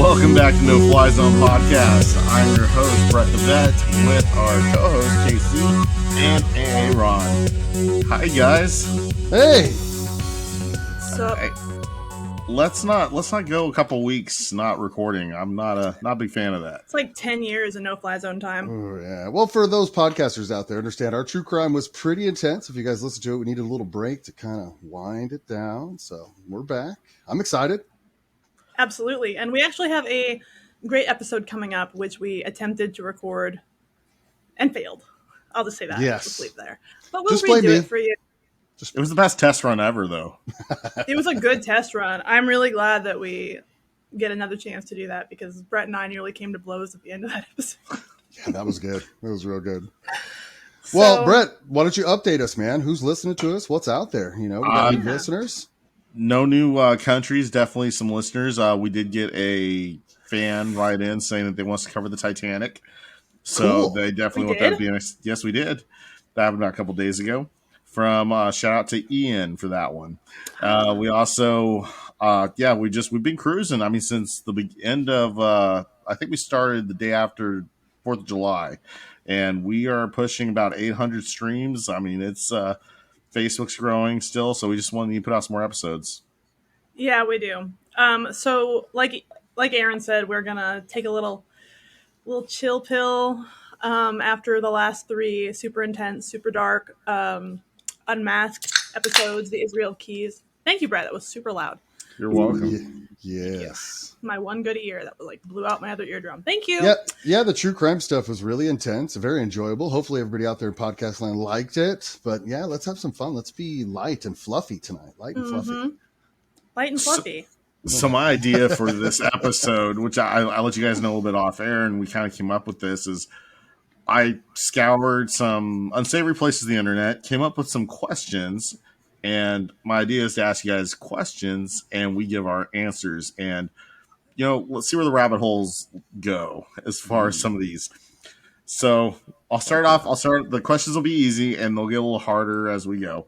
Welcome back to No Fly Zone Podcast. I'm your host, Bret the Vet, with our co-host, Casey and A-aron. Hi, guys. Hey. So Hey, let's not go a couple weeks not recording. I'm not a big fan of that. it's like 10 years in no fly zone time. Oh, yeah. Well, for those podcasters out there, understand our true crime was pretty intense. If you guys listen to it, we needed a little break to kind of wind it down. So we're back. I'm excited. Absolutely. And we actually have a great episode coming up, which we attempted to record and failed. I'll just say that. Yes. Just leave there. But we'll Just blame redo me. it for you. It was the best test run ever, though. It was a good test run. I'm really glad that we get another chance to do that because Bret and I nearly came to blows at the end of that episode. Yeah, that was good. That was real good. So, Well, Bret, why don't you update us, man? Who's listening to us? What's out there? You know, we got new listeners. No new countries, definitely some listeners. We did get a fan write in saying that they want us to cover the Titanic. So Cool. They definitely We want that to did? be yes, we did. That happened about a couple days ago. From shout out to Ian for that one. We also we've been cruising. I mean, since the end of I think we started the day after 4th of July, and we are pushing about 800 streams. I mean, it's Facebook's growing still, so we just wanted to put out some more episodes. yeah, we do. So like A-aron said, we're gonna take a little chill pill after the last 3 super intense, super dark, unmasked episodes, the Israel Keys. Thank you, Bret. That was super loud. You're welcome. Yes. My one good ear that like blew out my other eardrum. Thank you. Yeah, the true crime stuff was really intense, very enjoyable. Hopefully everybody out there in podcast land liked it. But yeah, let's have some fun. Let's be light and fluffy tonight. Light and fluffy. Light and fluffy. So my idea for this episode, which I'll let you guys know a little bit off air, and we kind of came up with this, is I scoured some unsavory places on the internet, came up with some questions, and my idea is to ask you guys questions, and we give our answers. And, you know, let's see where the rabbit holes go as far as some of these. So the questions will be easy, and they'll get a little harder as we go.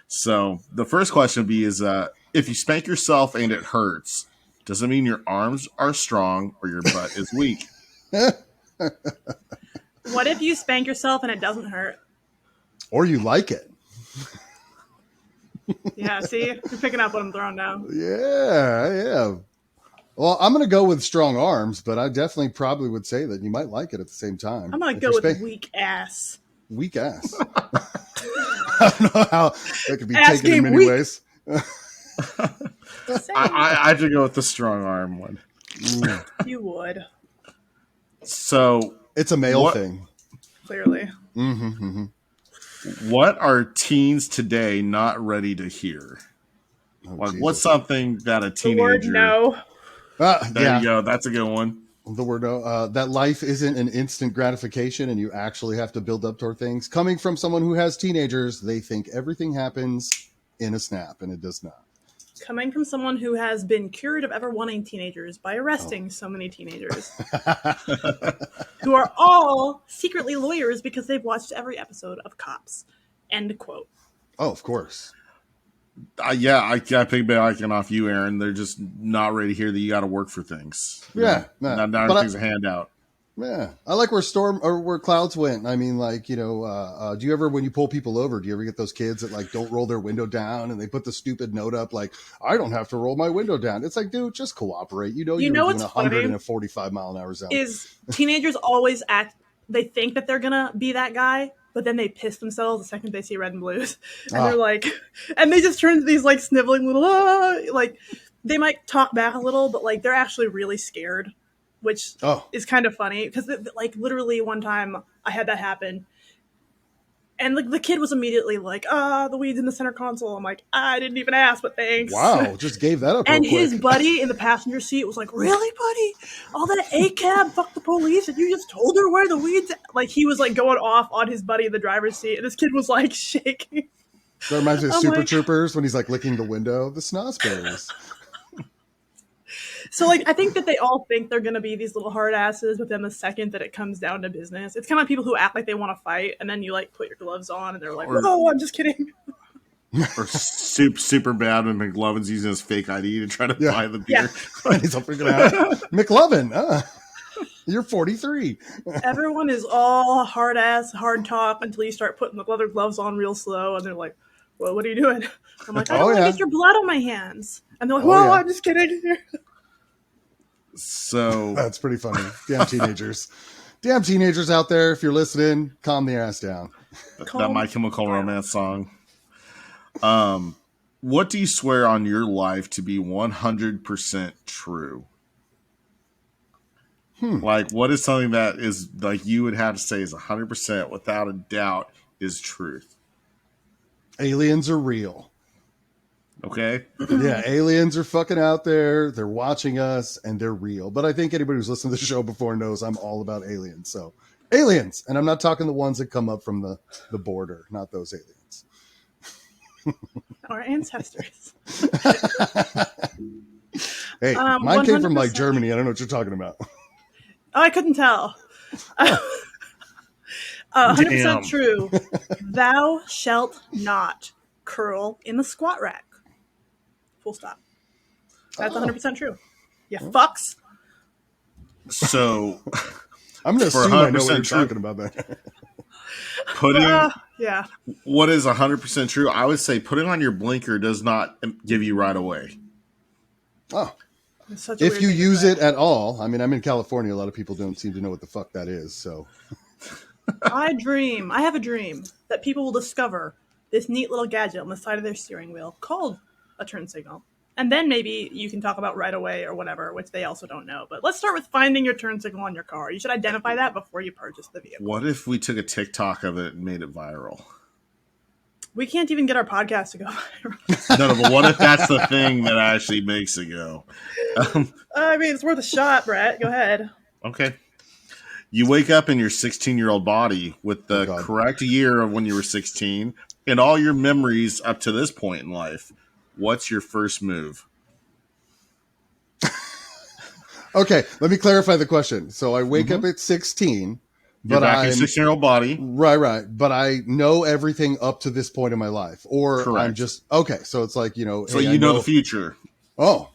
So the first question will be is, if you spank yourself and it hurts, does it mean your arms are strong or your butt is weak? What if you spank yourself and it doesn't hurt? Or you like it. Yeah, see? You're picking up what I'm throwing down. Yeah. Well, I'm going to go with strong arms, but I definitely probably would say that you might like it at the same time. I'm going to go with weak ass. Weak ass. I don't know how that could be Ass taken in game many weak. ways. I have to go with the strong arm one. You would, So It's a male What- thing. clearly. what are teens today not ready to hear? Oh, Like, Jesus. what's something that a The teenager... word no. There you go. That's a good one. The word no. That life isn't an instant gratification and you actually have to build up toward things. Coming from someone who has teenagers, they think everything happens in a snap, and it does not. Coming from someone who has been cured of ever wanting teenagers by arresting so many teenagers who are all secretly lawyers because they've watched every episode of Cops. End quote. Oh, of course. I piggyback off you, Aaron. They're just not ready to hear that you got to work for things. Yeah, Not but everything's a handout. Yeah, I like where clouds went. I mean, like, you know, do you ever, when you pull people over, do you ever get those kids that like don't roll their window down and they put the stupid note up like, I don't have to roll my window down? It's like, dude, just cooperate. You know You you're know doing what's 145 mile an hour zone. Is teenagers always they think that they're gonna be that guy, but then they piss themselves the second they see red and blues. And they're like, and they just turn into these like sniveling little, like they might talk back a little, but like they're actually really scared, which is kind of funny because like literally one time I had that happen. And like the kid was immediately like, the weed's in the center console. I'm like, I didn't even ask, but thanks. Wow, just gave that up. And real quick. his buddy in the passenger seat was like, really, buddy? All that A-cab, fuck the police, and you just told her where the weeds... Like, he was, like, going off on his buddy in the driver's seat, and this kid was, like, shaking. That reminds me of I'm Super like- Troopers when he's like licking the window. The snozzberries. So, like, I think that they all think they're going to be these little hard asses, but then the second that it comes down to business, it's kind of like people who act like they want to fight, and then you, like, put your gloves on, and they're like, oh, I'm just kidding. Or super bad when McLovin's using his fake ID to try to buy the beer. Yeah. And he's all freaking out. McLovin, you're 43. Everyone is all hard talk until you start putting the leather gloves on real slow, and they're like, "Well, what are you doing?" I'm like, "I don't want to get your blood on my hands." And they're like, "Well, I'm just kidding." So that's pretty funny. Damn teenagers out there! If you're listening, calm the ass down. That My Chemical Romance song. What do you swear on your life to be 100% true? Like, what is something that is like you would have to say is 100% without a doubt is truth? Aliens are real. Okay. Yeah, aliens are fucking out there. They're watching us, and they're real. But I think anybody who's listened to the show before knows I'm all about aliens. So, aliens, and I'm not talking the ones that come up from the border, not those aliens. Our ancestors. Hey, mine came from like Germany. I don't know what you're talking about. Oh, I couldn't tell. 100% true. Thou shalt not curl in the squat rack. Full stop. That's 100% true. Yeah, fucks. So I'm going to assume I know what you're talking about that. Yeah. What is 100% true? I would say putting on your blinker does not give you right away. Oh. If you use it at all. I mean, I'm in California. A lot of people don't seem to know what the fuck that is. So I have a dream that people will discover this neat little gadget on the side of their steering wheel called a turn signal. And then maybe you can talk about right away or whatever, which they also don't know. But let's start with finding your turn signal on your car. You should identify that before you purchase the vehicle. What if we took a TikTok of it and made it viral? We can't even get our podcast to go viral. No, but what if that's the thing that actually makes it go? I mean, it's worth a shot, Brett. Go ahead. Okay. You wake up in your 16-year-old body with the correct year of when you were 16 and all your memories up to this point in life. What's your first move? Okay, let me clarify the question. So I wake up at 16. But I'm in 16-year-old body. Right. But I know everything up to this point in my life. Or correct. I'm just, okay, so it's like, So hey, you know the future. Oh,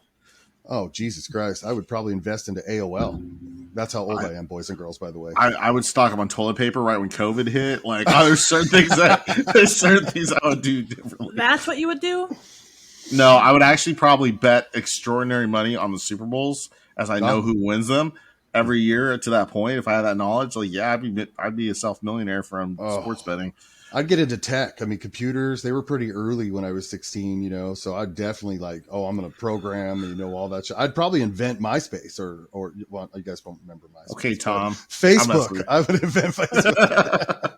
Jesus Christ. I would probably invest into AOL. That's how old I am, boys and girls, by the way. I would stock them on toilet paper right when COVID hit. Like, there's certain things I would do differently. That's what you would do? No, I would actually probably bet extraordinary money on the Super Bowls as I know who wins them. Every year to that point, if I had that knowledge, like I'd be a self-millionaire from sports betting. I'd get into tech. I mean, computers, they were pretty early when I was 16, so I'd definitely I'm going to program and all that shit. I'd probably invent MySpace or well, you guys won't remember MySpace. Okay, Tom. Facebook. I would invent Facebook.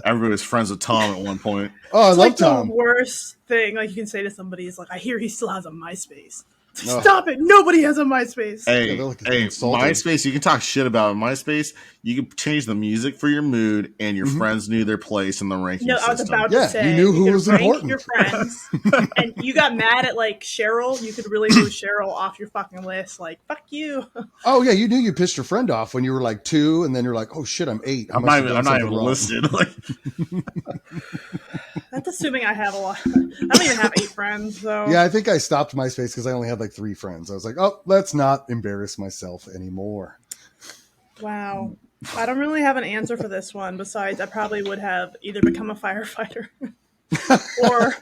Everybody was friends with Tom at one point. Oh, I love Tom. The worst thing you can say to somebody is I hear he still has a MySpace. Stop it. Nobody has a MySpace. Hey, MySpace, you can talk shit about MySpace. You can change the music for your mood, and your friends knew their place in the ranking system. I was about to say. You knew who was important. Your friends, and you got mad at Cheryl. You could really move Cheryl off your fucking list. Fuck you. Oh, yeah. You knew you pissed your friend off when you were 2, and then you're like, oh, shit, I'm 8. I'm not even listed. That's assuming I have a lot. I don't even have 8 friends, so. Yeah, I think I stopped MySpace because I only had 3 friends. I was like, oh, let's not embarrass myself anymore. Wow. I don't really have an answer for this one. Besides, I probably would have either become a firefighter or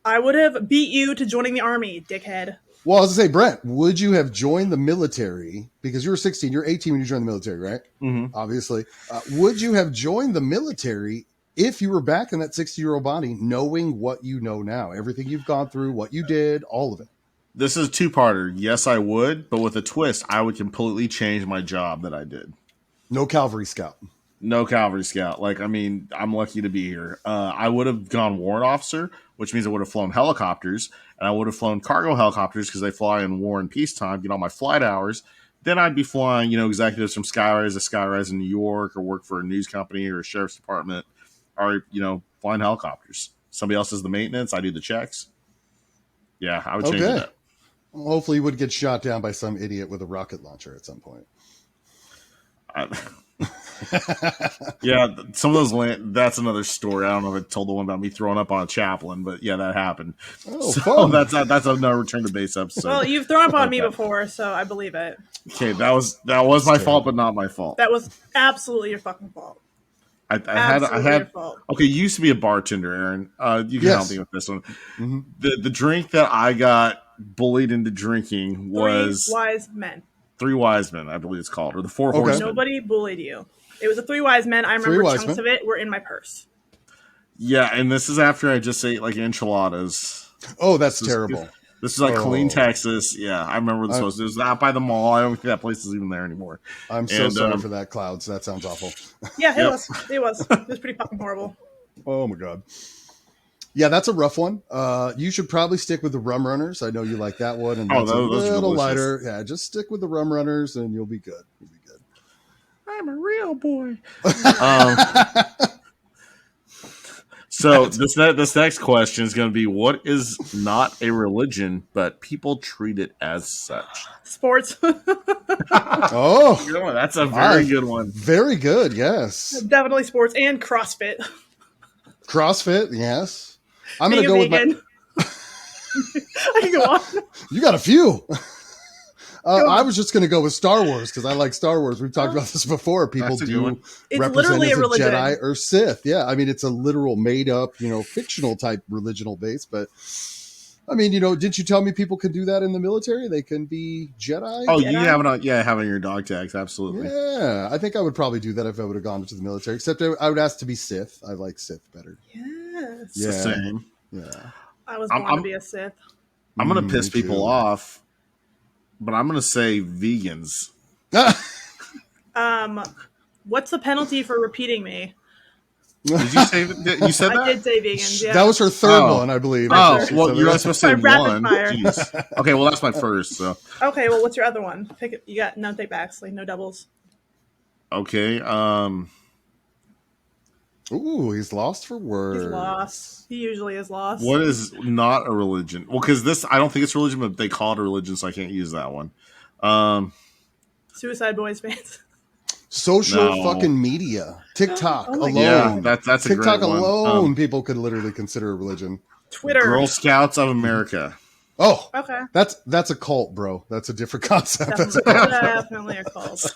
I would have beat you to joining the army, dickhead. Well, I was going to say, Brent, would you have joined the military? Because you were 16, you're 18 when you joined the military, right? Mm-hmm. Obviously. Would you have joined the military if you were back in that 60-year-old body, knowing what you know now, everything you've gone through, what you did, all of it? This is a two-parter. Yes, I would, but with a twist, I would completely change my job that I did. No Cavalry Scout. No Cavalry Scout. I'm lucky to be here. I would have gone warrant officer, which means I would have flown helicopters, and I would have flown cargo helicopters because they fly in war and peacetime, get all my flight hours. Then I'd be flying, executives from Skyrise to Skyrise in New York, or work for a news company or a sheriff's department, or, flying helicopters. Somebody else does the maintenance. I do the checks. Yeah, I would change that. Well, hopefully you would get shot down by some idiot with a rocket launcher at some point. I, yeah, some of those that's another story. I don't know if I told the one about me throwing up on a chaplain, but yeah, that happened. Oh, so fun. that's another return to base episode. Well, you've thrown up on me before, so I believe it. Okay, that was my fault, but not my fault. That was absolutely your fucking fault. I had. Okay, you used to be a bartender, Aaron. You can help me with this one. Mm-hmm. The drink that I got bullied into drinking was Three Wise Men. Three Wise Men, I believe it's called, or the Four Horsemen. Nobody bullied you. It was a Three Wise Men. I remember chunks of it were in my purse. Yeah, and this is after I just ate like enchiladas. Oh, that's terrible. This is like Killeen, Texas. Yeah, I remember this was. It was out by the mall. I don't think that place is even there anymore. I'm so sorry for that, Clouds. That sounds awful. Yeah, it was. It was pretty fucking horrible. Oh my god. Yeah, that's a rough one. You should probably stick with the Rum Runners. I know you like that one, and that's a little lighter. Yeah, just stick with the Rum Runners, and you'll be good. You'll be good. I'm a real boy. So this next question is going to be: what is not a religion, but people treat it as such? Sports. Oh, that's a very good one. Very good. Yes, definitely sports and CrossFit. CrossFit. Yes, I'm going to go vegan. with I can go on. You got a few. I was just going to go with Star Wars because I like Star Wars. We've talked about this before. People do represent as a Jedi or Sith. Yeah, I mean, it's a literal made-up, fictional type religional base. But, I mean, didn't you tell me people can do that in the military? They can be Jedi? Oh, Jedi? You have it on, having your dog tags, absolutely. Yeah, I think I would probably do that if I would have gone to the military, except I would ask to be Sith. I like Sith better. Yes. It's the same. Yeah. I was born to be a Sith. I'm going to piss people off. But I'm going to say vegans. What's the penalty for repeating me? Did you say that? You said that? I did say vegans, yeah. That was her third one, I believe. Oh, well, you're not supposed to say one. Fire. Okay, well, that's my first. So. Okay, well, what's your other one? Pick it. You got no take backs, like no doubles. Okay. Ooh, he's lost for words. He's lost. He usually is lost. What is not a religion? Well, because I don't think it's religion, but they call it a religion, so I can't use that one. Suicide Boys fans. Social fucking media. TikTok alone. Yeah, that's a TikTok great one. alone, people could literally consider a religion. Twitter. Girl Scouts of America. Oh, okay. That's a cult, bro. That's a different concept. Definitely a cult.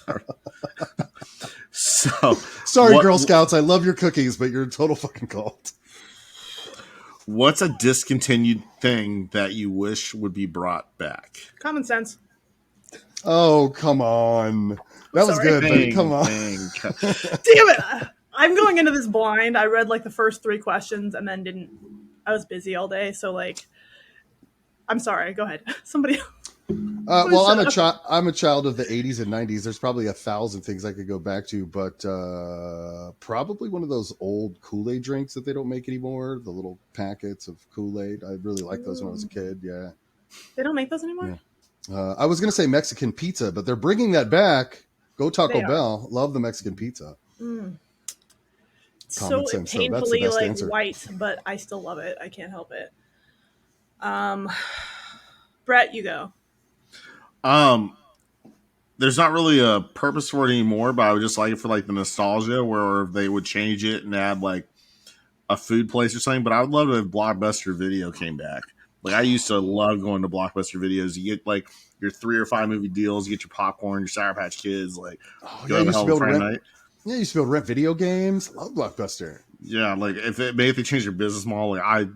Sorry, Girl Scouts. I love your cookies, but you're a total fucking cult. What's a discontinued thing that you wish would be brought back? Common sense. Oh, come on. That was good, but come on. Damn it. I'm going into this blind. I read like the first 3 questions and then didn't. I was busy all day, so I'm sorry. Go ahead. Somebody else. Well, I'm a child of the 80s and 90s. There's probably 1,000 things I could go back to, but probably one of those old Kool-Aid drinks that they don't make anymore, the little packets of Kool-Aid. I really liked those when I was a kid, yeah. They don't make those anymore? Yeah. I was going to say Mexican pizza, but they're bringing that back. Go Taco Bell. Love the Mexican pizza. Mm. So painfully white, but I still love it. I can't help it. Brett, you go. There's not really a purpose for it anymore, but I would just like it for the nostalgia where they would change it and add a food place or something. But I would love it if Blockbuster Video came back. I used to love going to Blockbuster Videos. You get your 3 or 5 movie deals. You get your popcorn, your Sour Patch Kids. Go to the Hell Friday night. Yeah, you used to be able to rent video games. Love Blockbuster. Yeah, if they change their business model, I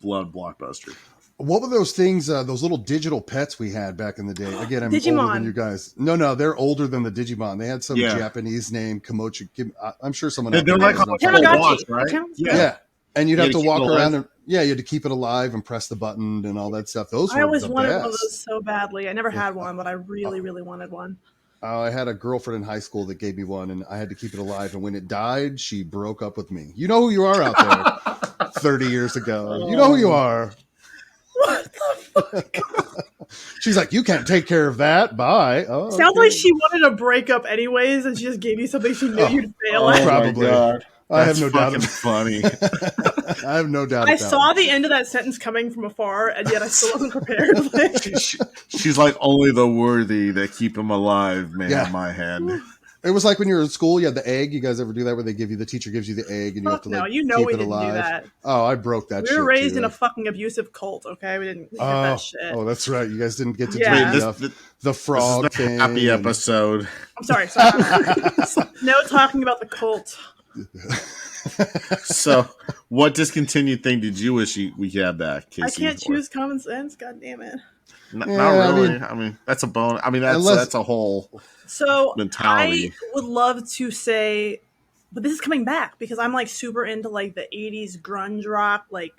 loved Blockbuster. What were those things, those little digital pets we had back in the day? Again, I'm Digimon. older than you guys. No, they're older than the Digimon. They had some Japanese name, Komochi. I'm sure someone else. They're like Tamagotchi, right? Yeah. And you'd have to walk around and you had to keep it alive and press the button and all that stuff. I always wanted one of those so badly. I never had one, but I really, really wanted one. I had a girlfriend in high school that gave me one, and I had to keep it alive. And when it died, she broke up with me. You know who you are out there 30 years ago. You know who you are. What the fuck? She's like, you can't take care of that. Bye. Oh, sounds like she wanted a breakup anyways, and she just gave you something she knew you'd fail at. Probably. I have no doubt. Funny. I have no doubt. I saw the end of that sentence coming from afar, and yet I still wasn't prepared. She's like, only the worthy that keep him alive may have my hand. It was like when you were in school, you had the egg. You guys ever do that where the teacher gives you the egg and you have to no, like you know keep we it didn't alive? do that. Oh, I broke that We shit were raised too. in a fucking abusive cult, okay? We didn't get that shit. Oh, that's right. You guys didn't get to Yeah. do the frog this is the thing. happy episode. I'm sorry. No talking about the cult. So, what discontinued thing did you wish we had back, Casey? I can't choose common sense. God damn it. Not really. I mean, that's a bone. I mean, that's a whole mentality. I would love to say, but this is coming back because I'm like super into like the 80s grunge rock, like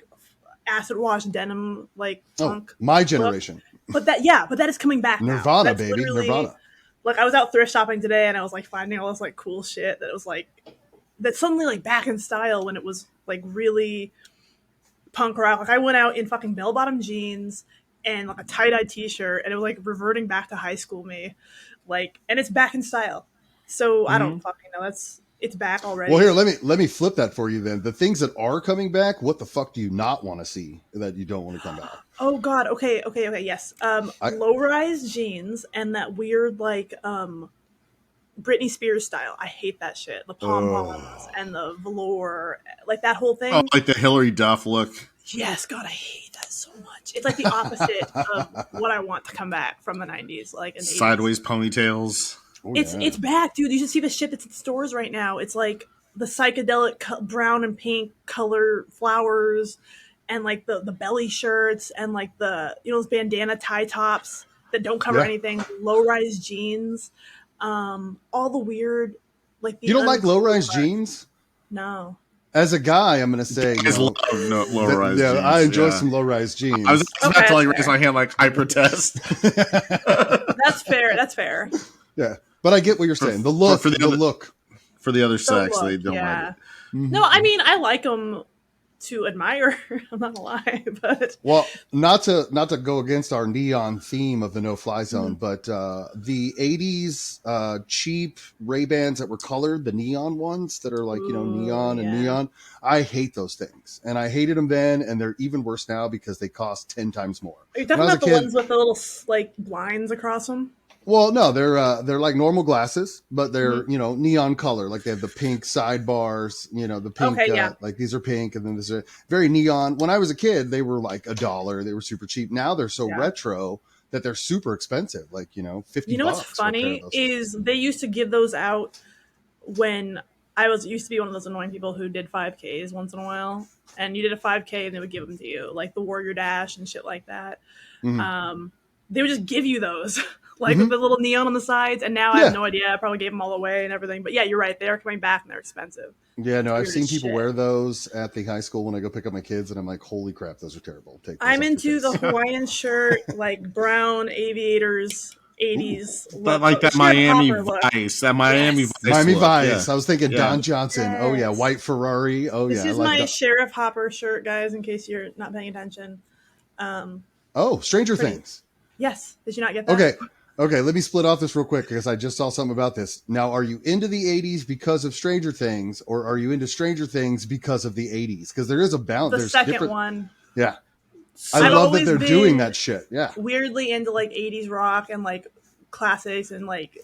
acid wash denim, like punk. My generation. But that is coming back. Nirvana, now. Baby. Nirvana. Like I was out thrift shopping today and I was like finding all this like cool shit that was like that's suddenly like back in style when it was like really punk rock. Like I went out in fucking bell-bottom jeans and like a tie-dye t-shirt and it was like reverting back to high school me. Like, and it's back in style. So I don't fucking know. It's back already. Well, here, let me flip that for you then. The things that are coming back, what the fuck do you not want to see that you don't want to come back? Oh God. Okay. Yes. Low-rise jeans and that weird like Britney Spears style. I hate that shit. The pom-poms and the velour, like that whole thing. Oh, like the Hillary Duff look. Yes, God, I hate that so much. It's like the opposite of what I want to come back from the 90s, like in the sideways 80s. Ponytails. Oh, it's back, dude. You should see the shit that's in stores right now. It's like the psychedelic brown and pink color flowers, and like the belly shirts, and like the those bandana tie tops that don't cover anything. Low-rise jeans. All the weird like the you don't like low-rise jeans? No. As a guy, I'm going to say low-rise jeans. I enjoy some low-rise jeans. I was about to like raise my hand like I protest. That's fair. Yeah, but I get what you're saying. The look, for the other sex, they don't like it. Mm-hmm. No, I mean I like them to admire. I'm not gonna lie, but not to go against our neon theme of the no-fly zone, but the '80s cheap Ray-Bans that were colored, the neon ones that are like neon and neon. I hate those things, and I hated them then, and they're even worse now because they cost 10 times more. Are you talking about the ones with the little like blinds across them? Well, no, they're like normal glasses, but they're neon color. Like they have the pink sidebars, the pink. Like these are pink, and then there's a very neon. When I was a kid, they were like $1. They were super cheap. Now they're so retro that they're super expensive. Like $50. You know what's funny is they used to give those out when I used to be one of those annoying people who did 5Ks once in a while, and you did a 5K and they would give them to you, like the Warrior Dash and shit like that. Mm-hmm. They would just give you those. Like with the little neon on the sides, and now I have no idea. I probably gave them all away and everything. But yeah, you're right. They are coming back and they're expensive. Yeah, no, I've seen people wear those at the high school when I go pick up my kids, and I'm like, holy crap, those are terrible. I'm into the Hawaiian shirt, like brown aviators, 80s. But like that Miami Vice. That Miami Vice. Miami Vice. Yeah. I was thinking Don Johnson. Yes. Oh, yeah. White Ferrari. Oh, this is my Sheriff Hopper shirt, guys, in case you're not paying attention. Stranger Things. Yes. Did you not get that? Okay, let me split off this real quick because I just saw something about this. Now, are you into the 80s because of Stranger Things, or are you into Stranger Things because of the 80s? Because there is a balance. The second one. Yeah. I love that they're doing that shit. Yeah. Weirdly into like 80s rock and like classics, and like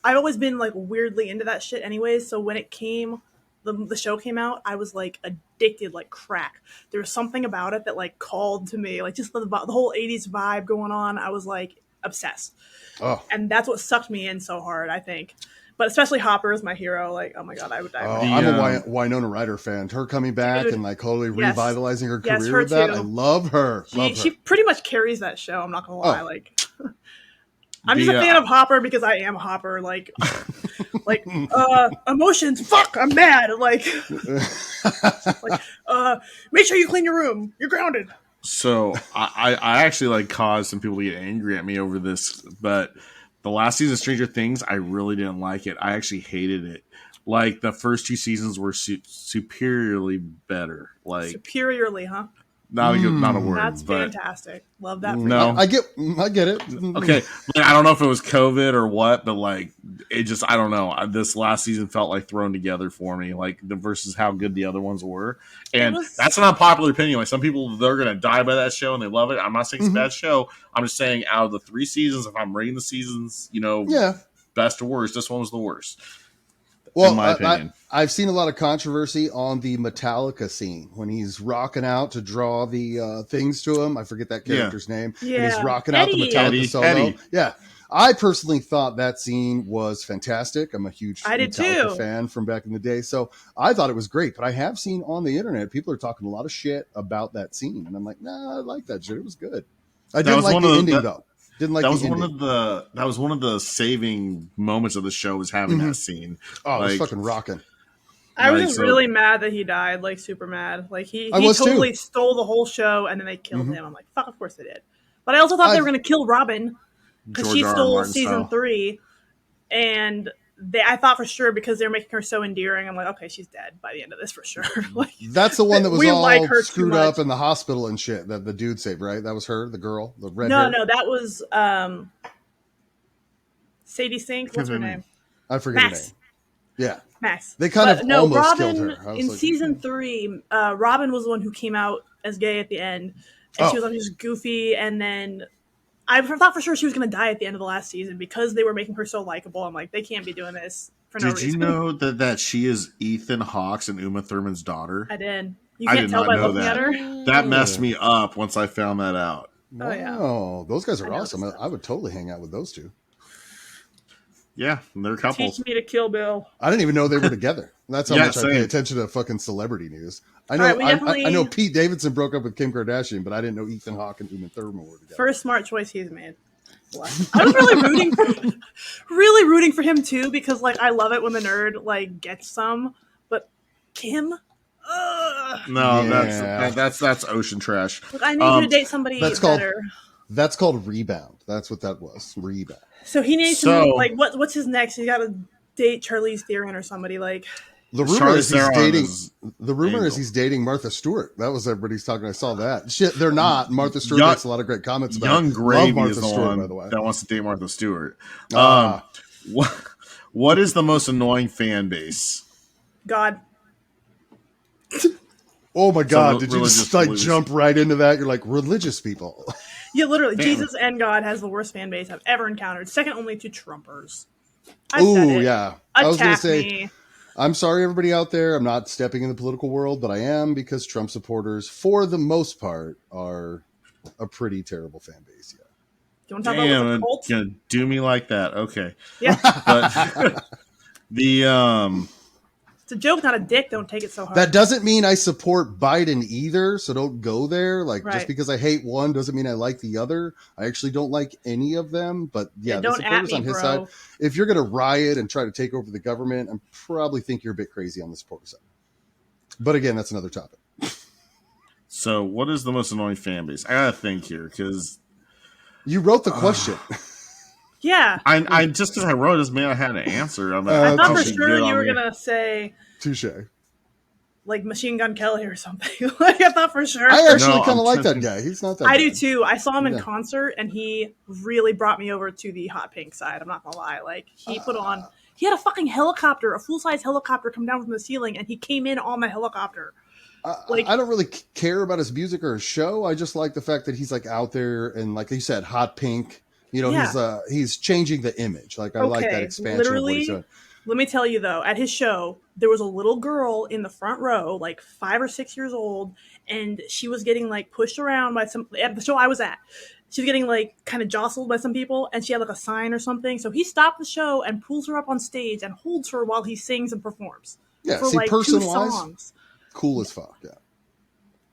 I've always been like weirdly into that shit anyways. So when it came, the show came out, I was like addicted like crack. There was something about it that like called to me, like just the whole 80s vibe going on. I was like obsessed. Oh. And that's what sucked me in so hard, I think. But especially Hopper is my hero. Like, oh my God, I would die. I'm a Winona Ryder fan. Her coming back and like totally revitalizing her career with that. I love her. She pretty much carries that show. I'm not gonna lie. Like, I'm just a fan of Hopper because I am Hopper. Like, emotions. Fuck, I'm mad. Like, make sure you clean your room. You're grounded. So I actually like caused some people to get angry at me over this, but the last season of Stranger Things, I really didn't like it. I actually hated it. Like the first 2 seasons were superiorly better. Like superiorly, huh? Not a word. That's fantastic. Love that. No, I get it. Okay, I don't know if it was COVID or what, but like it just, I don't know. This last season felt like thrown together for me, like versus how good the other ones were. And that's an unpopular opinion. Like some people, they're gonna die by that show and they love it. I'm not saying it's a bad show. I'm just saying out of the 3 seasons, if I'm rating the seasons, yeah, best or worst. This one was the worst. Well, in my opinion. I've seen a lot of controversy on the Metallica scene when he's rocking out to draw the things to him. I forget that character's name. Yeah. And he's rocking out the Metallica solo. Eddie. Yeah. I personally thought that scene was fantastic. I'm a huge Metallica fan from back in the day. So I thought it was great. But I have seen on the internet, people are talking a lot of shit about that scene. And I'm like, nah, I like that shit. It was good. I didn't like the ending, though. Didn't like that was the one ending. that was one of the saving moments of the show was having that scene. Oh, it was fucking rocking. I was just really mad that he died, like super mad. Like he totally stole the whole show, and then they killed him. I'm like, fuck, of course they did. But I also thought they were going to kill Robin because she stole season 3, and I thought for sure because they were making her so endearing. I'm like, okay, she's dead by the end of this for sure. Like, that's the one that was all screwed up in the hospital and shit that the dude saved, right? That was her, the girl, the red hair. No, that was Sadie Sink. What's her name? I forget her name. Yeah. Max. They kind of almost Robin, killed her. in season 3, Robin was the one who came out as gay at the end. And she was like just goofy. And then I thought for sure she was going to die at the end of the last season because they were making her so likable. I'm like, they can't be doing this for no reason. Did you know that she is Ethan Hawke's and Uma Thurman's daughter? I did. You can't tell by looking at her? That messed me up once I found that out. Wow. Oh, yeah. Those guys are awesome. I would totally hang out with those two. Yeah, they're couples. Teach me to kill Bill. I didn't even know they were together. That's how much I pay attention to fucking celebrity news. I know. I know Pete Davidson broke up with Kim Kardashian, but I didn't know Ethan Hawke and Uma Thurman were together. First smart choice he's made. I was really rooting for him too because like I love it when the nerd like gets some, but Kim. No, that's ocean trash. Look, I need you to date somebody better. That's called Rebound. That's what that was. Rebound. So he needs to like what's his next? He's got to date Charlize Theron or somebody like. The rumor is he's dating. The rumor is he's dating Martha Stewart. That was everybody's talking. I saw that. Shit, they're not. Martha Stewart makes a lot of great comments about. Young Gravy is the Stewart, one by the way. that wants to date Martha Stewart. What is the most annoying fan base? God. Oh my God! Did you just like jump right into that? You're like religious people. Yeah, literally, Jesus and God has the worst fan base I've ever encountered, second only to Trumpers. Oh yeah, I was going to say. I'm sorry, everybody out there. I'm not stepping in the political world, but I am because Trump supporters, for the most part, are a pretty terrible fan base. Yeah. Do you want to talk about the cult? Gonna do me like that? Okay. Yeah. But it's a joke, not a dick. Don't take it so hard. That doesn't mean I support Biden either, so don't go there. Like, just because I hate one doesn't mean I like the other. I actually don't like any of them, but the supporters on his side, if you're going to riot and try to take over the government, I probably think you're a bit crazy on the supporter side. But again, that's another topic. So what is the most annoying fan base? I got to think here because... You wrote the question. Yeah. I just because I wrote it doesn't mean I had an answer. I thought for sure you were going to say... Touche. Like Machine Gun Kelly or something. Like I thought for sure. I actually kind of like that guy. He's not that I do too. I saw him in concert and he really brought me over to the hot pink side. I'm not going to lie. Like he put on... He had a fucking helicopter, a full-size helicopter come down from the ceiling and he came in on the helicopter. I don't really care about his music or his show. I just like the fact that he's like out there and like you said, hot pink. You know, he's changing the image. Like I like that expansion. Literally, let me tell you though, at his show, there was a little girl in the front row, like 5 or 6 years old, and she was getting like pushed around by at the show I was at. She was getting like kind of jostled by some people, and she had like a sign or something. So he stopped the show and pulls her up on stage and holds her while he sings and performs. Yeah, for like 2 songs. Cool as fuck, yeah.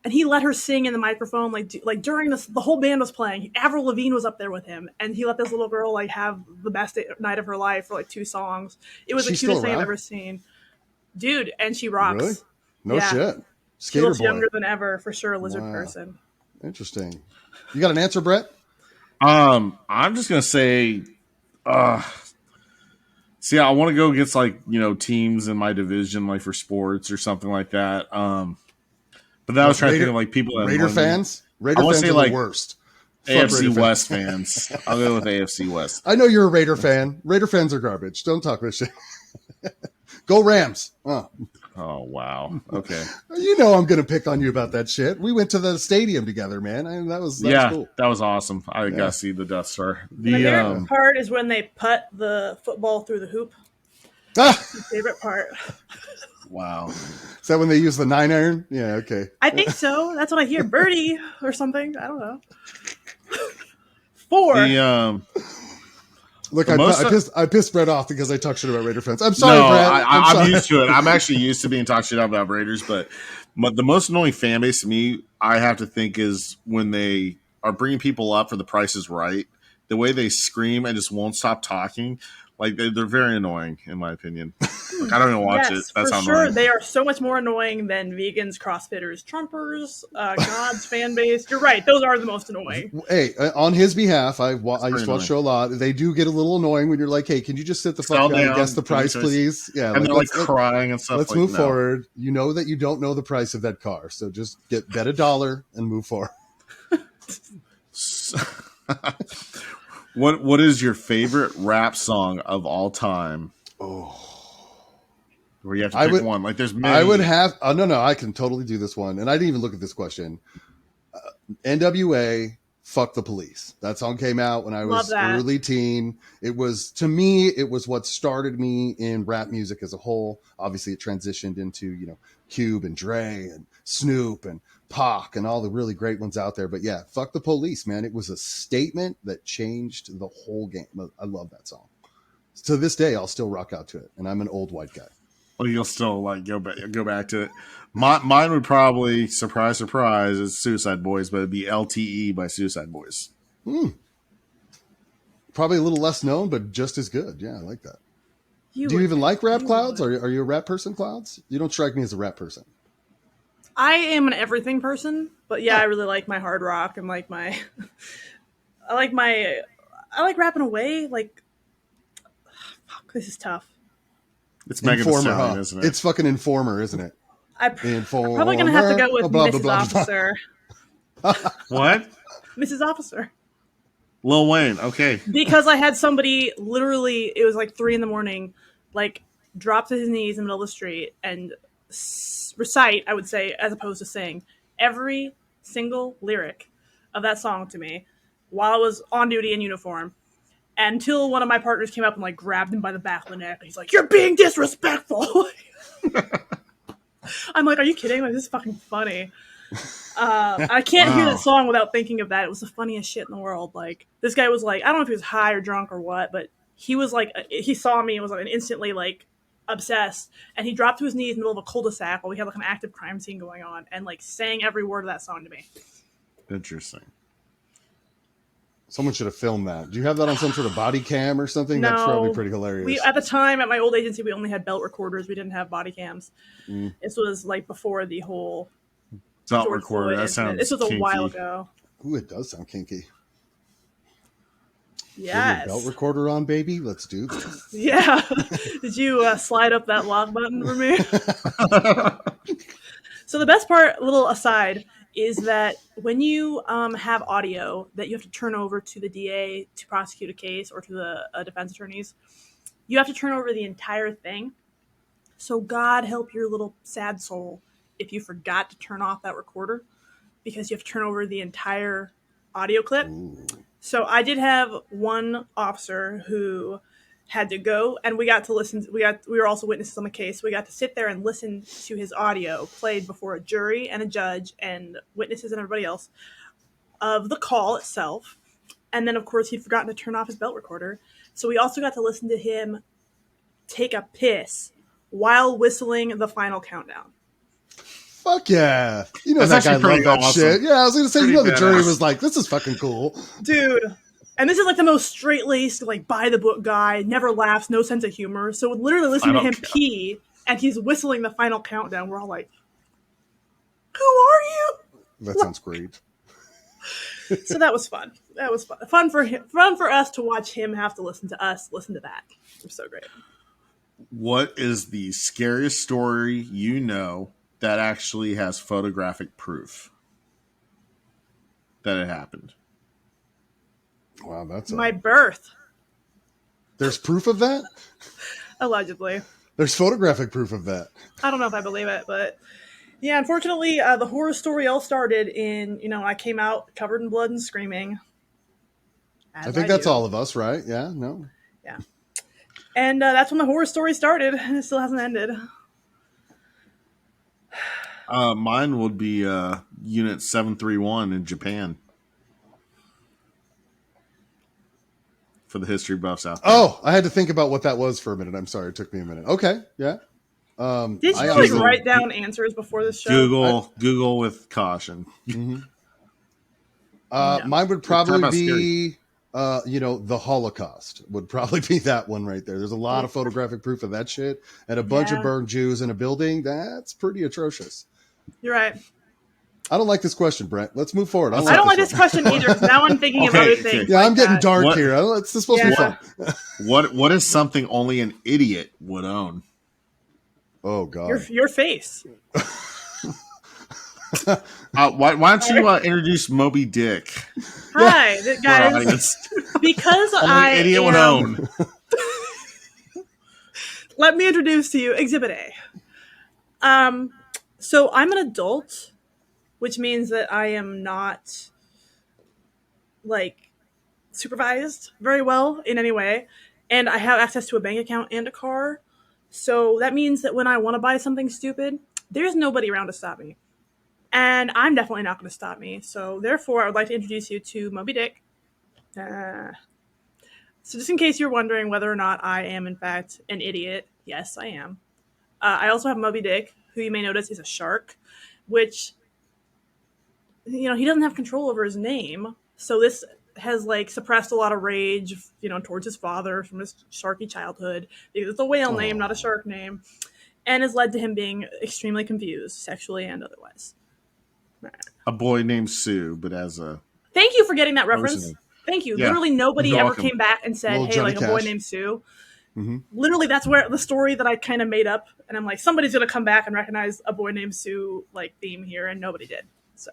And he let her sing in the microphone, like during this, the whole band was playing. Avril Lavigne was up there with him, and he let this little girl like have the best night of her life for like 2 songs. It was the cutest thing I've ever seen, dude. And she rocks. Really? No shit. Skater she looks boy. Younger than ever for sure. Lizard person. Interesting. You got an answer, Brett? I'm just gonna say, see, I want to go against like teams in my division, like for sports or something like that. But then I was trying to think of like people that Raider fans. Raider fans are the worst. AFC West fans. I'll go with AFC West. I know you're a Raider fan. Raider fans are garbage. Don't talk this shit. Go Rams. Oh wow. Okay. You know I'm gonna pick on you about that shit. We went to the stadium together, man. That was cool. That was awesome. I Yeah. gotta see the Death Star. My favorite part is when they put the football through the hoop. Ah! My favorite part. Wow. Is that when they use the 9-iron? Yeah, okay. I think so. That's what I hear. Birdie or something. I don't know. 4. Look, I pissed Brett off because I talked shit about Raider fans. I'm sorry, no, Brett. I'm used to it. I'm actually used to being talked shit about Raiders, but the most annoying fan base to me, I have to think, is when they are bringing people up for The Price is Right. The way they scream and just won't stop talking, like they're very annoying, in my opinion. Like, I don't even watch it. That's for how sure. annoying. They are so much more annoying than vegans, CrossFitters, Trumpers, God's fan base. You're right; those are the most annoying. Hey, on his behalf, I used to watch annoying. the show a lot. They do get a little annoying when you're like, "Hey, can you just sit the fuck down and guess the price, please?" Yeah, and they're like crying and stuff. Let's move forward. You know that you don't know the price of that car, so just bet $1 and move forward. What is your favorite rap song of all time? Where you have to pick one. Like there's many. I would have. No. I can totally do this one, and I didn't even look at this question. NWA, "Fuck the Police." That song came out when I was early teen. It was, to me, it was what started me in rap music as a whole. Obviously, it transitioned into Cube and Dre and Snoop and Pac and all the really great ones out there. But yeah, "Fuck the Police," man. It was a statement that changed the whole game. I love that song. To this day, I'll still rock out to it, and I'm an old white guy. Well, you'll still go back to it. Mine would probably, surprise, is Suicide Boys, but it'd be LTE by Suicide Boys. Probably a little less known, but just as good. Yeah, I like that. Do you even like rap, Clouds? Are you a rap person, Clouds? You don't strike me as a rap person. I am an everything person, but yeah, I really like my hard rock and like my. I like rapping away. Like, fuck, this is tough. It's Megan Thee Stallion, isn't it? It's fucking Informer, isn't it? I'm probably gonna have to go with Mrs. Officer. What? Mrs. Officer. Lil Wayne. Okay. Because I had somebody literally, it was like 3 a.m, like drop to his knees in the middle of the street and recite, I would say, as opposed to sing, every single lyric of that song to me while I was on duty in uniform. Until one of my partners came up and like grabbed him by the back of the neck. He's like, "You're being disrespectful." I'm like, "Are you kidding? Like, this is fucking funny." I can't hear that song without thinking of that. It was the funniest shit in the world. Like, this guy was like, I don't know if he was high or drunk or what, but he was like, he saw me and was like instantly like obsessed. And he dropped to his knees in the middle of a cul-de-sac while we had like an active crime scene going on and like sang every word of that song to me. Interesting. Someone should have filmed that. Do you have that on some sort of body cam or something? No. That's probably pretty hilarious. At the time, at my old agency, we only had belt recorders. We didn't have body cams. This was like before the whole belt recorder. That sounds This was kinky. a while ago. Ooh, it does sound kinky. Yes. Belt recorder on, baby. Let's do this. Yeah. Did you slide up that lock button for me? So the best part, little aside, is that when you have audio that you have to turn over to the DA to prosecute a case or to the defense attorneys, you have to turn over the entire thing. So God help your little sad soul if you forgot to turn off that recorder, because you have to turn over the entire audio clip. Ooh. So I did have one officer who had to go, and we got to listen. We were also witnesses on the case. We got to sit there and listen to his audio played before a jury and a judge and witnesses and everybody else of the call itself. And then, of course, he'd forgotten to turn off his belt recorder. So we also got to listen to him take a piss while whistling the final countdown. Fuck yeah. You know, that guy loved that awesome shit. Yeah, I was going to say, the jury was like, this is fucking cool. Dude. And this is like the most straight-laced, like, by-the-book guy, never laughs, no sense of humor. So literally listening to him pee, and he's whistling the final countdown, we're all like, who are you? That sounds great. So that was fun. That was fun. Fun for him, fun for us to watch him have to listen to us listen to that. It was so great. What is the scariest story you know that actually has photographic proof that it happened? Wow, that's my birth. There's proof of that? Allegedly. There's photographic proof of that. I don't know if I believe it, but yeah, unfortunately, the horror story all started in, I came out covered in blood and screaming. I think that's all of us, right? Yeah, no. Yeah. And that's when the horror story started, and it still hasn't ended. Mine would be Unit 731 in Japan. For the history buffs out there. Oh, I had to think about what that was for a minute. I'm sorry. It took me a minute. Okay. Yeah. Did you write down answers before this show? Google with caution. Mm-hmm. Mine would probably be, the Holocaust would probably be that one right there. There's a lot of photographic proof of that shit, and a bunch of burned Jews in a building. That's pretty atrocious. You're right. I don't like this question, Brent. Let's move forward. I don't like this question either, because now I'm thinking of other things. Yeah, I'm getting dark here. It's supposed to be fun. What is something only an idiot would own? Oh, God. Your face. Why don't you introduce Moby Dick? Hi, guys. Because only an idiot would own. Let me introduce to you Exhibit A. So I'm an adult, which means that I am not supervised very well in any way, and I have access to a bank account and a car. So that means that when I want to buy something stupid, there's nobody around to stop me, and I'm definitely not going to stop me. So therefore, I would like to introduce you to Moby Dick. So just in case you're wondering whether or not I am in fact an idiot, yes, I am. I also have Moby Dick, who you may notice is a shark, which, he doesn't have control over his name. So this has suppressed a lot of rage, towards his father from his sharky childhood, because it's a whale name, not a shark name, and has led to him being extremely confused sexually and otherwise. A boy named Sue, but as a... Thank you for getting that reference. Person. Thank you. Yeah. Literally nobody ever welcome. came back and said, hey, Johnny a boy Cash. named Sue. Mm-hmm. Literally, that's where the story that I kind of made up, and I'm like, somebody's going to come back and recognize a boy named Sue theme here, and nobody did. So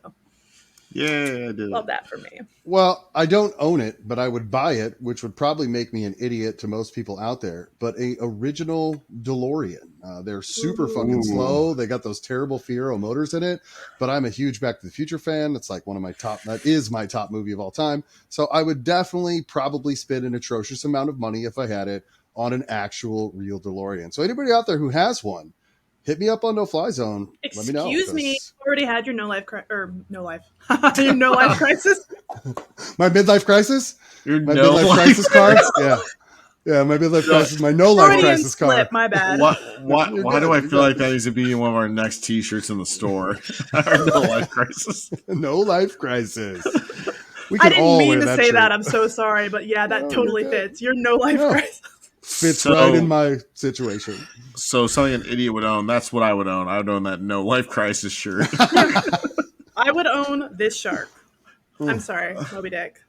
yeah, I did. Love that for me. Well, I don't own it, but I would buy it, which would probably make me an idiot to most people out there. But a original DeLorean. They're super fucking slow. They got those terrible Fiero motors in it. But I'm a huge Back to the Future fan. It's one of my top. That is my top movie of all time. So I would definitely probably spend an atrocious amount of money if I had it on an actual real DeLorean. So anybody out there who has one, hit me up on No Fly Zone. Let me know. Excuse me, you already had your your no life crisis. My midlife crisis? Your My no midlife life crisis card? Yeah, my midlife crisis, my no life crisis card. My bad. Why do I feel like that needs to be one of our next T-shirts in the store? Our no life crisis. No life crisis. I didn't mean to say that. I'm so sorry, but yeah, that totally fits. Your no life crisis. Fits right in my situation. So something an idiot would own, that's what I would own. I would own that no life crisis shirt. I would own this shark. I'm sorry, Moby Dick.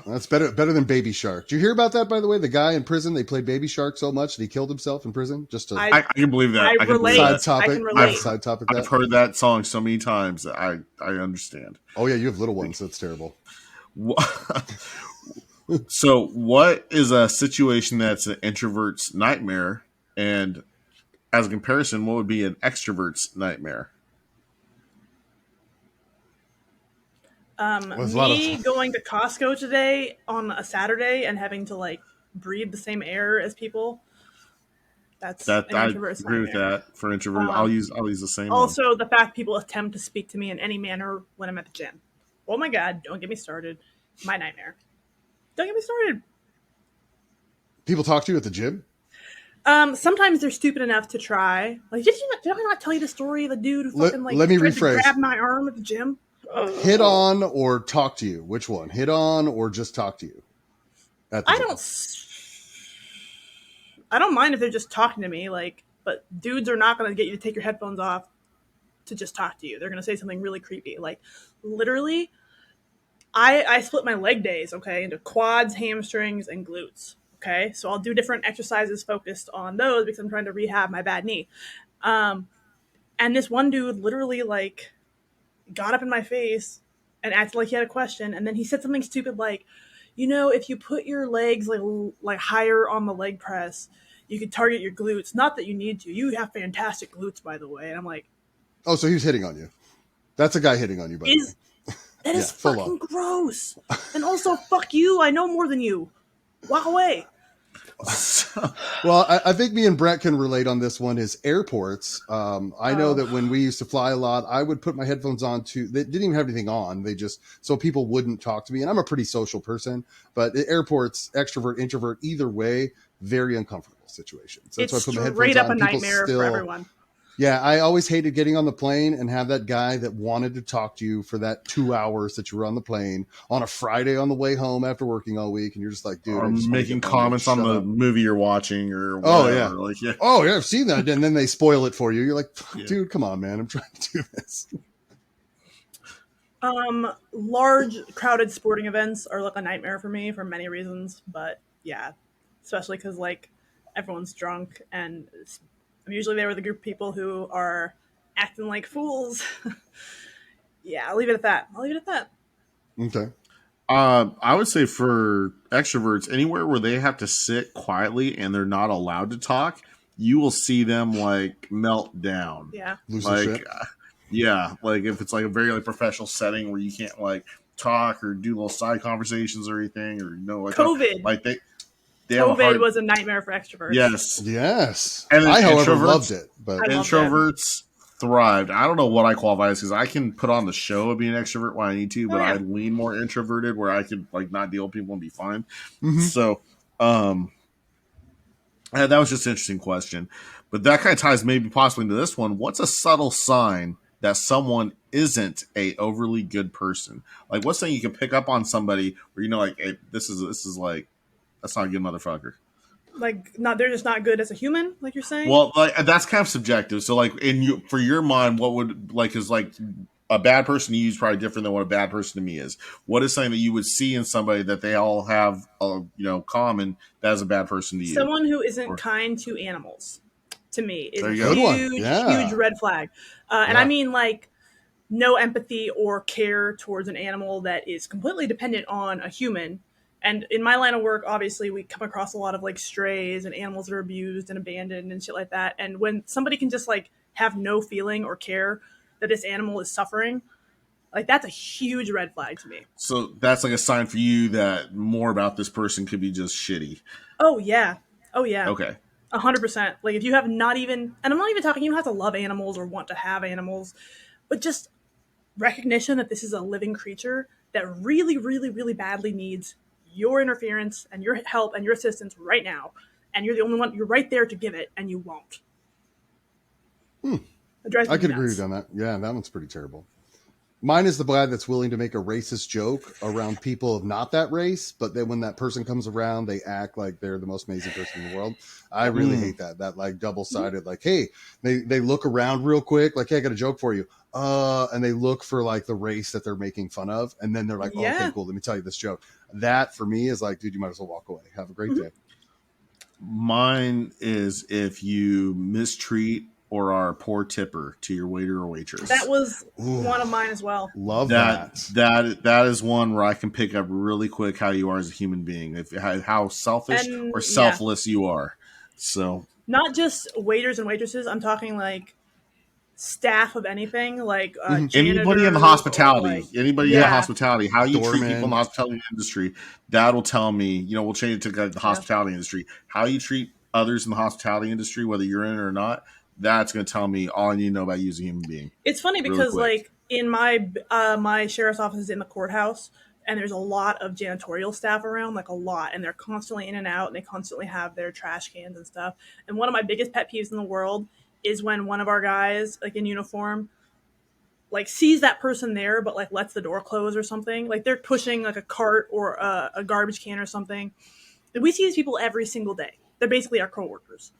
That's better than Baby Shark. Did you hear about that, by the way? The guy in prison, they played Baby Shark so much that he killed himself in prison? I can believe that. I can relate. Side topic. I've heard that song so many times that I understand. Oh, yeah, you have little ones. That's terrible. So what is a situation that's an introvert's nightmare? And as a comparison, what would be an extrovert's nightmare? Me going to Costco today on a Saturday and having to breathe the same air as people. That's an introvert's agree nightmare. with that. For introvert, I'll use the same. Also, the fact people attempt to speak to me in any manner when I'm at the gym. Oh my God! Don't get me started. My nightmare. Don't get me started. People talk to you at the gym? Sometimes they're stupid enough to try. Did I not tell you the story of the dude who fucking let me tried rephrase. to grab my arm at the gym? Hit on or talk to you? Which one? Hit on or just talk to you? At the gym? I don't mind if they're just talking to me, but dudes are not going to get you to take your headphones off to just talk to you. They're going to say something really creepy. Literally, I split my leg days, into quads, hamstrings, and glutes. Okay, so I'll do different exercises focused on those because I'm trying to rehab my bad knee. And this one dude literally got up in my face and acted like he had a question, and then he said something stupid if you put your legs like higher on the leg press, you can target your glutes. Not that you need to. You have fantastic glutes, by the way. And I'm like, Oh, so he was hitting on you. That's a guy hitting on you, by the way. That is full fucking on. gross. And also, fuck you. I know more than you. Walk away. Well, I think me and Brett can relate on this one is airports. I know that when we used to fly a lot, I would put my headphones on too. They didn't even have anything on. They just, so people wouldn't talk to me. And I'm a pretty social person, but at airports, extrovert, introvert, either way, very uncomfortable situations. That's why I put my headphones straight up on. a nightmare for everyone. Yeah, I always hated getting on the plane and have that guy that wanted to talk to you for that 2 hours that you were on the plane on a Friday on the way home after working all week, and you're just like, dude, or making comments on the movie you're watching, or whatever. Oh yeah, like, yeah, oh yeah, I've seen that, and then they spoil it for you. You're like, dude, come on, man, I'm trying to do this. Large crowded sporting events are like a nightmare for me for many reasons, but yeah, especially because like everyone's drunk and I'm usually there with a group of people who are acting like fools. Yeah, I'll leave it at that. Okay. I would say for extroverts, anywhere where they have to sit quietly and they're not allowed to talk, you will see them like melt down. Yeah. Lose their shit. Yeah, like if it's like a very like professional setting where you can't like talk or do little side conversations or anything, or like COVID. Like they COVID was a nightmare for extroverts. Yes. And I, however, loved it. But introverts thrived. I don't know what I qualify as because I can put on the show of being an extrovert when I need to, but I lean more introverted where I could like not deal with people and be fine. Mm-hmm. So, that was just an interesting question. But that kind of ties maybe possibly into this one. What's a subtle sign that someone isn't a overly good person? Like, what's something you can pick up on somebody where you know, like, hey, this is like, that's not a good motherfucker. Like, they're just not good as a human, like you're saying. Well, like that's kind of subjective. So, like, for your mind, what would like is like a bad person to you is probably different than what a bad person to me is. What is something that you would see in somebody that they all have, common that is a bad person to you? Someone who isn't kind to animals, to me, is a huge red flag. And I mean, like, no empathy or care towards an animal that is completely dependent on a human. And in my line of work, obviously, we come across a lot of like strays and animals that are abused and abandoned and shit like that. And when somebody can just like have no feeling or care that this animal is suffering, like that's a huge red flag to me. So that's like a sign for you that more about this person could be just shitty. Oh yeah. Okay. 100%. Like if you have not even, and I'm not even talking, you don't have to love animals or want to have animals, but just recognition that this is a living creature that really, really, really badly needs your interference and your help and your assistance right now, and you're the only one, you're right there to give it, and you won't. I could agree with you on that. Yeah, that one's pretty terrible. Mine is the guy that's willing to make a racist joke around people of not that race, but then when that person comes around, they act like they're the most amazing person in the world. I really hate that like double-sided, like, hey, they look around real quick, like, hey, I got a joke for you. And they look for like the race that they're making fun of. And then they're like, oh, okay, cool. Let me tell you this joke. That for me is like, dude, you might as well walk away. Have a great day. Mine is if you mistreat or are a poor tipper to your waiter or waitress. That was one of mine as well. Love that. That is one where I can pick up really quick how you are as a human being, how selfish or selfless you are. So not just waiters and waitresses. I'm talking like staff of anything, like anybody in the hospitality, in the hospitality, how you treat people in the hospitality industry, that'll tell me, we'll change it to the hospitality industry, how you treat others in the hospitality industry, whether you're in it or not, that's going to tell me all I need to know about you as a human being. It's funny because like in my my sheriff's office is in the courthouse, and there's a lot of janitorial staff around, like a lot, and they're constantly in and out, and they constantly have their trash cans and stuff. And one of my biggest pet peeves in the world is when one of our guys, like in uniform, like sees that person there, but like lets the door close or something. Like they're pushing like a cart or a garbage can or something. And we see these people every single day. They're basically our coworkers.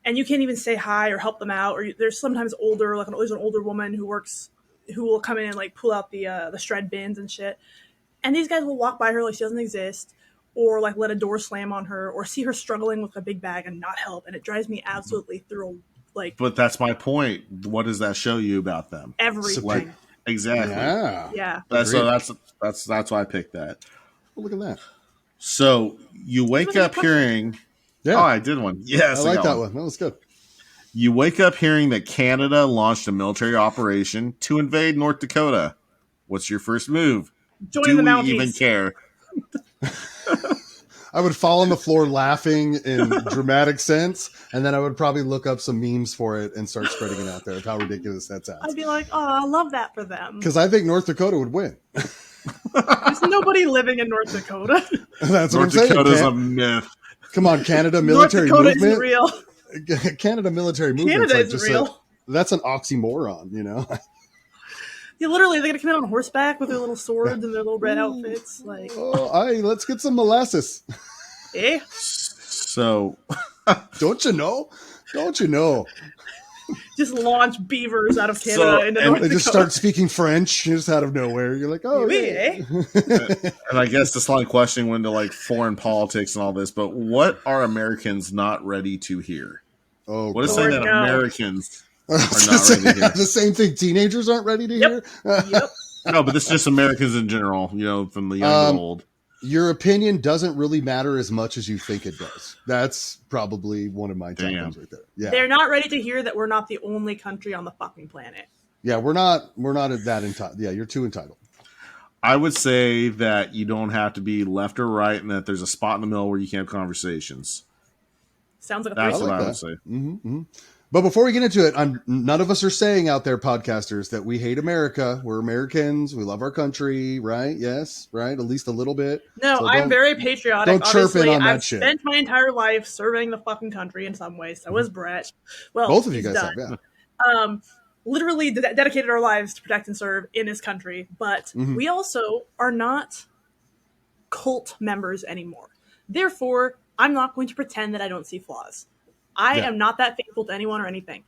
And you can't even say hi or help them out. Or there's sometimes there's an older woman who will come in and like pull out the shred bins and shit. And these guys will walk by her like she doesn't exist, or like let a door slam on her, or see her struggling with a big bag and not help. And it drives me absolutely through. But that's my point. What does that show you about them? Everything. Like, exactly. Yeah. That's why I picked that. Well, look at that. So you wake up hearing Yeah, Oh, I did one. Yes, I I like got that one. one. That was good. You wake up hearing that Canada launched a military operation to invade North Dakota. What's your first move? Joining Do the we Mounties. even care? I would fall on the floor laughing in dramatic sense, and then I would probably look up some memes for it and start spreading it out there of how ridiculous that sounds. I'd be like, oh, I love that for them. Because I think North Dakota would win. There's nobody living in North Dakota. That's what I'm North saying. Dakota's a myth. Come on, Canada North military Dakota movement. isn't real. Canada military movement. Canada Like isn't just real. that's an oxymoron, you know. Yeah, literally, they're gonna come out on horseback with their little swords and their little red outfits. Like, Let's get some molasses. eh? So, Don't you know? Don't you know? Just launch beavers out of Canada into North They Dakota. just start speaking French just out of nowhere. You're like, oh, Oui, yeah. and I guess the slight question went to like foreign politics and all this, but what are Americans not ready to hear? Oh, What is God. saying that no. Americans I are was not gonna ready to say, hear? the same thing teenagers aren't ready to Yep. hear. Yep. No, but this is just Americans in general, from the young to old. Your opinion doesn't really matter as much as you think it does. That's probably one of my top Damn. ones right there. Yeah. They're not ready to hear that we're not the only country on the fucking planet. Yeah, we're not that entitled. Yeah, you're too entitled. I would say that you don't have to be left or right, and that there's a spot in the middle where you can have conversations. Sounds like a That's threesome. what I would that. say. Mm-hmm. But before we get into it, none of us are saying out there, podcasters, that we hate America. We're Americans. We love our country, right? Yes, right? At least a little bit. No, So I'm very patriotic. don't chirp in Obviously, on that I've shit. spent my entire life serving the fucking country in some way. So has Bret. Well, Both of you he's guys done. have, yeah. Literally dedicated our lives to protect and serve in his country. But we also are not cult members anymore. Therefore, I'm not going to pretend that I don't see flaws. I am not that faithful to anyone or anything.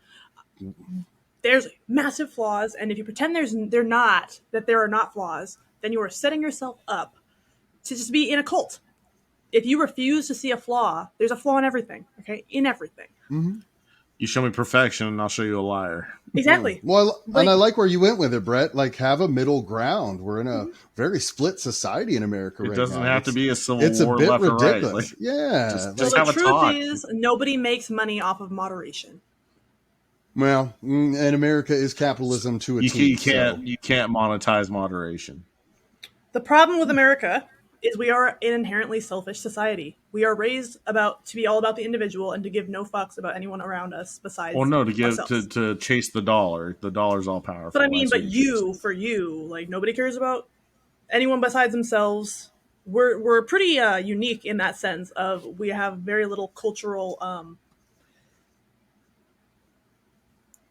There's massive flaws, and if you pretend there are not flaws, then you are setting yourself up to just be in a cult. If you refuse to see a flaw, there's a flaw in everything, okay? In everything. Mm-hmm. You show me perfection, and I'll show you a liar. Exactly. Well, and I like where you went with it, Brett. Like, have a middle ground. We're in a very split society in America right now. It doesn't have to be a civil It's a war bit left or right. ridiculous. Yeah. Just So have the a talk. truth is, nobody makes money off of moderation. Well, and America is capitalism to a T. You can't monetize moderation. The problem with America is we are an inherently selfish society. We are raised to be all about the individual and to give no fucks about anyone around us besides to chase the dollar. The dollar's all powerful. But I mean, That's what you like nobody cares about anyone besides themselves. We're pretty unique in that sense of we have very little cultural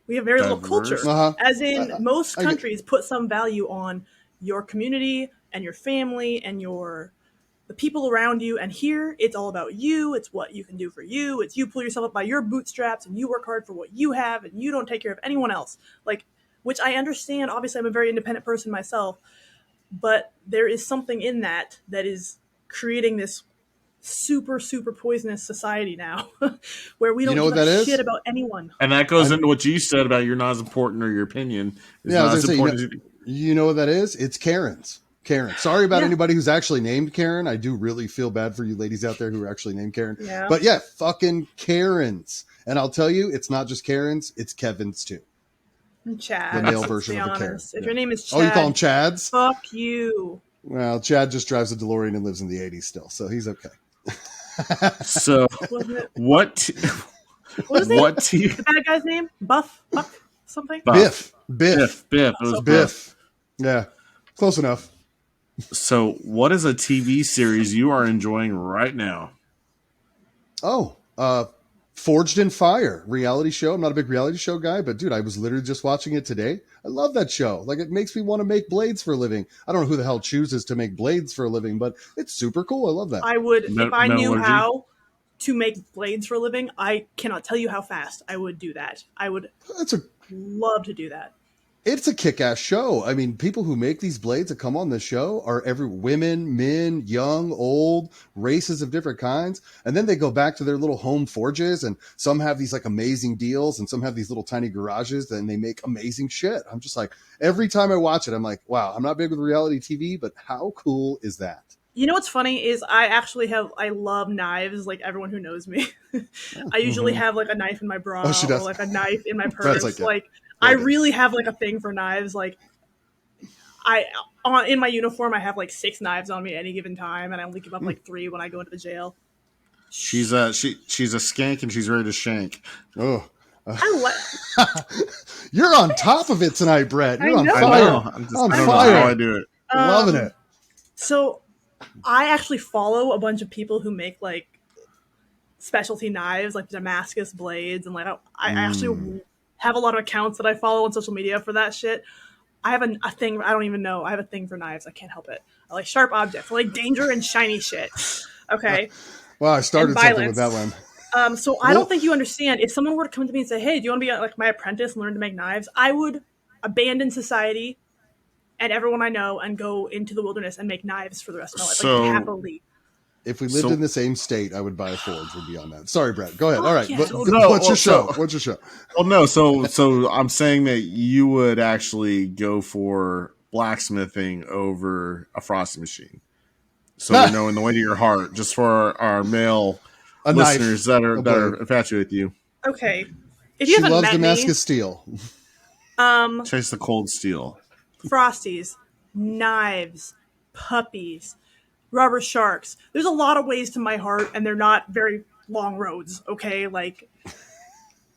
little culture. As in most countries put some value on your community and your family and the people around you, and here it's all about you. It's what you can do for you. It's you pull yourself up by your bootstraps and you work hard for what you have and you don't take care of anyone else. Like, which I understand. Obviously, I'm a very independent person myself, but there is something in that is creating this super, super poisonous society now where we don't give a shit about anyone. And that goes into what you said about you're not as important or your opinion is not as important. You know what that is? It's Karens. Karen. Sorry about anybody who's actually named Karen. I do really feel bad for you ladies out there who are actually named Karen. Yeah. But yeah, fucking Karens. And I'll tell you, it's not just Karens, it's Kevin's too. Chad. The male version of a Karen. If your name is Chad. Oh, you call him Chads? Fuck you. Well, Chad just drives a DeLorean and lives in the 80s still, so he's okay. So, what team? The bad guy's name? Buff? Buck? Something? Biff. Biff. It was Biff. Yeah, close enough. So, what is a TV series you are enjoying right now? Oh, Forged in Fire, reality show. I'm not a big reality show guy, but dude, I was literally just watching it today. I love that show. Like, it makes me want to make blades for a living. I don't know who the hell chooses to make blades for a living, but it's super cool. I love that. I would, if I knew how to make blades for a living, I cannot tell you how fast I would do that. I would love to do that. It's a kick-ass show. I mean, people who make these blades that come on the show are women, men, young, old, races of different kinds. And then they go back to their little home forges, and some have these like amazing deals, and some have these little tiny garages, and they make amazing shit. I'm just like, every time I watch it, I'm like, wow, I'm not big with reality TV, but how cool is that? You know what's funny is I love knives, like everyone who knows me. I usually have like a knife in my bra Oh, she or does. like a knife in my Brett's purse. like, yeah. Like Yeah, I it is. really have like a thing for knives. Like in my uniform I have like 6 knives on me at any given time, and I only give up like 3 when I go into the jail. She's a skank and she's ready to shank. Oh. You're on top of it tonight, Brett. You're I on know. I fire. know. I don't know how I do it. Loving it. So I actually follow a bunch of people who make like specialty knives, like Damascus blades, and like I actually have a lot of accounts that I follow on social media for that shit. I have a thing. I don't even know. I have a thing for knives. I can't help it. I like sharp objects. I like danger and shiny shit. Okay. Well, I started something with that one. So I don't think you understand. If someone were to come to me and say, "Hey, do you want to be like my apprentice and learn to make knives?" I would abandon society and everyone I know and go into the wilderness and make knives for the rest of my life. So, like happily. If we lived in the same state, I would buy a forge. Would be on that. Sorry, Brett. Go ahead. All right. Yeah. What's your show? What's your show? Well, no. So I'm saying that you would actually go for blacksmithing over a frosting machine. So you know, in the way to your heart, just for our male listeners that are infatuated with you. Okay. If she you haven't loves met Damascus steel. Chase the cold steel. Frosties, knives, puppies, rubber sharks. There's a lot of ways to my heart, and they're not very long roads, okay? Like,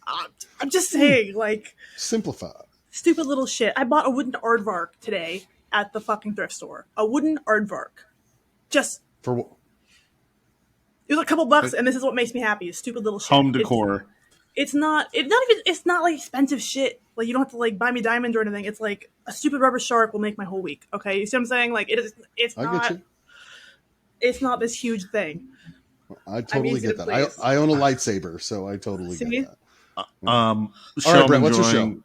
I'm just saying, like... Simplify. Stupid little shit. I bought a wooden aardvark today at the fucking thrift store. A wooden aardvark. Just... For what? It was a couple bucks, and this is what makes me happy. Stupid little shit. Home decor. It's not like expensive shit. Like, you don't have to like buy me diamonds or anything. It's like a stupid rubber shark will make my whole week. Okay, you see what I'm saying? Like it's not this huge thing. I totally get that. I own a lightsaber, so I totally get that. All right, Brett, what's your show?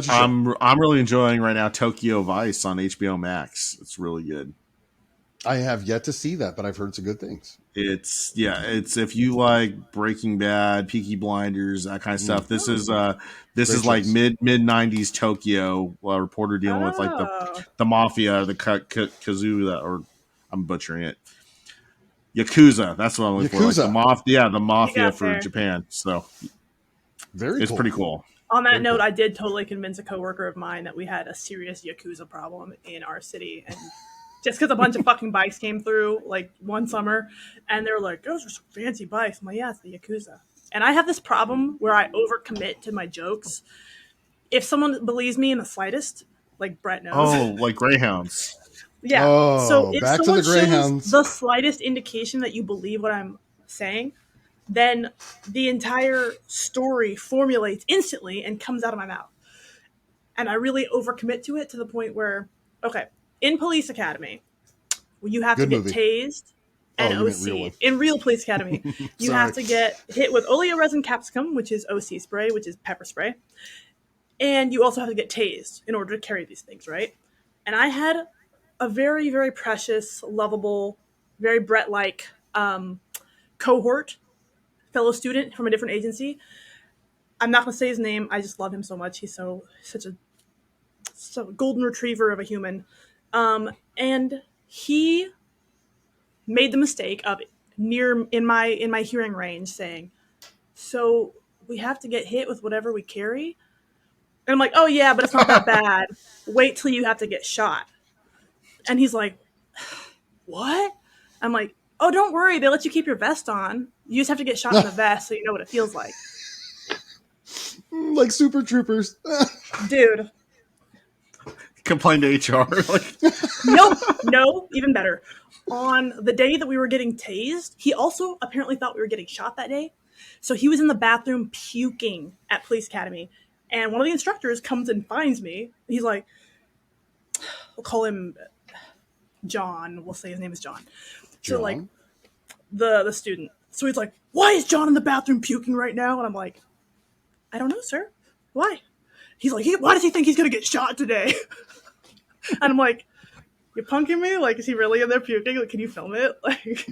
I'm really enjoying right now Tokyo Vice on HBO Max. It's really good. I have yet to see that, but I've heard some good things. It's if you like Breaking Bad, Peaky Blinders, that kind of stuff. This is like mid 90s Tokyo. A reporter dealing with like the mafia, the Kazuya, or I'm butchering it. Yakuza. That's what I'm looking for. Like the mafia for Japan. So it's pretty cool. On that note, I did totally convince a coworker of mine that we had a serious Yakuza problem in our city, and just because a bunch of fucking bikes came through like one summer, and they were like, "Those are some fancy bikes." I'm like, "Yeah, it's the Yakuza." And I have this problem where I overcommit to my jokes. If someone believes me in the slightest, like Brett knows. Oh, like Greyhounds. Yeah. Oh, so if back someone to the Greyhounds. shows the slightest indication that you believe what I'm saying, then the entire story formulates instantly and comes out of my mouth. And I really overcommit to it to the point where, okay, in Police Academy, you have to get tased and OC. In real Police Academy, you have to get hit with oleoresin capsicum, which is OC spray, which is pepper spray. And you also have to get tased in order to carry these things, right? And I had a very, very precious, lovable, very Brett-like cohort, fellow student from a different agency. I'm not going to say his name. I just love him so much. He's such a golden retriever of a human. And he made the mistake of in my hearing range saying, "So we have to get hit with whatever we carry?" And I'm like, "Oh yeah, but it's not that bad. Wait till you have to get shot." And he's like, "What?" I'm like, "Oh, don't worry. They let you keep your vest on. You just have to get shot in the vest so you know what it feels like." Like Super Troopers. Dude. Complain to HR. No, even better. On the day that we were getting tased, he also apparently thought we were getting shot that day. So he was in the bathroom puking at Police Academy. And one of the instructors comes and finds me. He's like, we'll call him John. We'll say his name is John. So like the student. So he's like, "Why is John in the bathroom puking right now?" And I'm like, "I don't know, sir. Why?" He's like, "Why does he think he's going to get shot today?" And I'm like, "You're punking me? Like, is he really in there puking? Like, can you film it?" Like,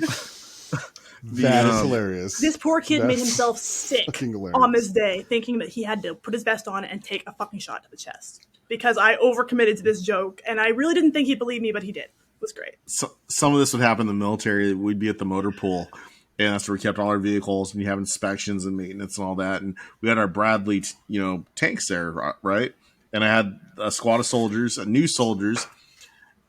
that is hilarious. This poor kid made himself sick on this day, thinking that he had to put his vest on and take a fucking shot to the chest. Because I overcommitted to this joke, and I really didn't think he'd believe me, but he did. was great. So, some of this would happen in the military. We'd be at the motor pool, and that's where we kept all our vehicles, and you have inspections and maintenance and all that. And we had our Bradley, tanks there, right? And I had a squad of soldiers, new soldiers,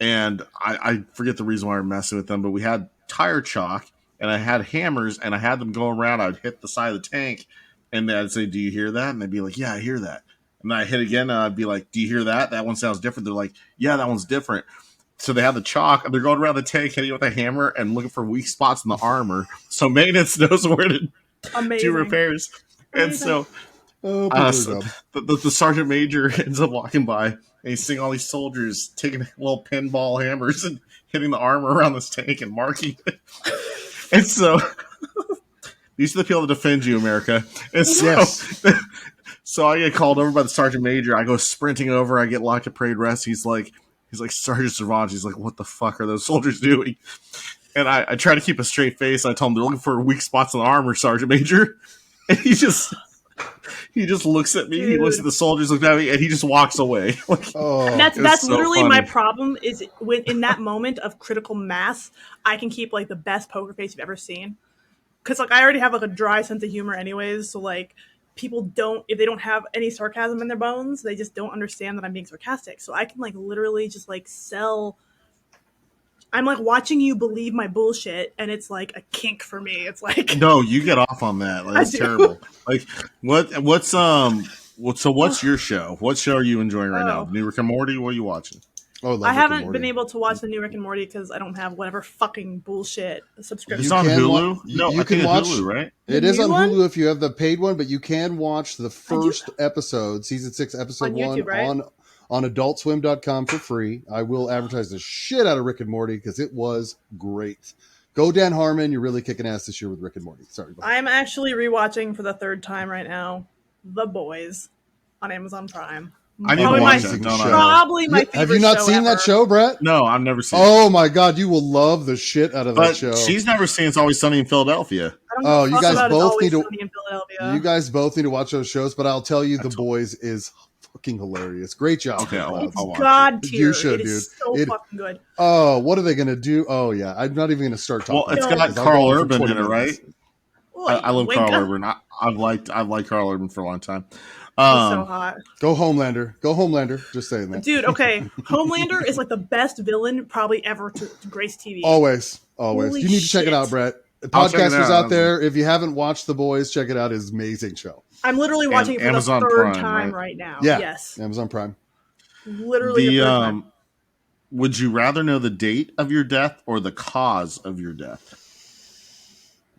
and I forget the reason why we were messing with them, but we had tire chalk, and I had hammers, and I had them go around. I'd hit the side of the tank, and I'd say, "Do you hear that?" And they'd be like, "Yeah, I hear that." And then I hit again, and I'd be like, "Do you hear that? That one sounds different." They're like, "Yeah, that one's different." So they have the chalk, and they're going around the tank, hitting it with a hammer, and looking for weak spots in the armor. So maintenance knows where to do repairs. Amazing. And so, Oh, the sergeant major ends up walking by, and he's seeing all these soldiers taking little pinball hammers and hitting the armor around this tank and marking it. And so, these are the people that defend you, America. And so, Yes. so I get called over by the sergeant major. I go sprinting over. I get locked at parade rest. He's like, Sergeant Savant. He's like, "What the fuck are those soldiers doing?" And I try to keep a straight face. I tell him they're looking for weak spots in the armor, Sergeant Major. And he just looks at me. Dude. He looks at the soldiers, looks at me, and he just walks away. And that's so literally funny. my problem. Is when in that moment of critical mass, I can keep like the best poker face you've ever seen. Because like I already have like a dry sense of humor, anyways. So like people don't, if they don't have any sarcasm in their bones, they just don't understand that I'm being sarcastic. So I can like literally just like sell. I'm like watching you believe my bullshit, and it's like a kink for me. It's like No, you get off on that. Like, it's terrible. Like what's your show? What show are you enjoying right now? New Rick and Morty? What are you watching? Oh, I haven't been able to watch the new Rick and Morty because I don't have whatever fucking bullshit subscription. It's on Hulu? You can watch Hulu, right? It is new on one? Hulu if you have the paid one, but you can watch the first episode, season 6, episode On YouTube, 1 right? on adultswim.com for free. I will advertise the shit out of Rick and Morty because it was great. Go Dan Harmon, you're really kicking ass this year with Rick and Morty. Sorry. I'm actually rewatching for the third time right now The Boys on Amazon Prime. I need to watch that. No, Probably my favorite Have you not show seen ever. that show, Brett? No, I've never seen it. Oh my god, you will love the shit out of that But show. she's never seen It's Always Sunny in Philadelphia. I don't know you fuck guys about both It's Always need to- Sunny in Philadelphia. You guys both need to watch those shows, but I'll tell you, The Boys is fucking hilarious. Great job. Okay, I'll watch God it. tier. You should, it is dude. so fucking good. Oh, what are they going to do? Oh, yeah. I'm not even going to start talking. Well, it's about got because I'll Carl go on for Urban 20 in it, right? minutes. I love Wake Carl up. Urban. I've liked Carl Urban for a long time. He's so hot. Go Homelander. Go Homelander. Just saying that. Dude, okay. Homelander is like the best villain probably ever to grace TV. Always. Holy You need to check it shit. out, Brett. I'll check it Podcasters out. out there, if you haven't watched The Boys, check it out. It's an amazing show. I'm literally watching it for Amazon the third Prime, time right? right now. Yeah. Yes. Amazon Prime. Literally the third time. Would you rather know the date of your death or the cause of your death?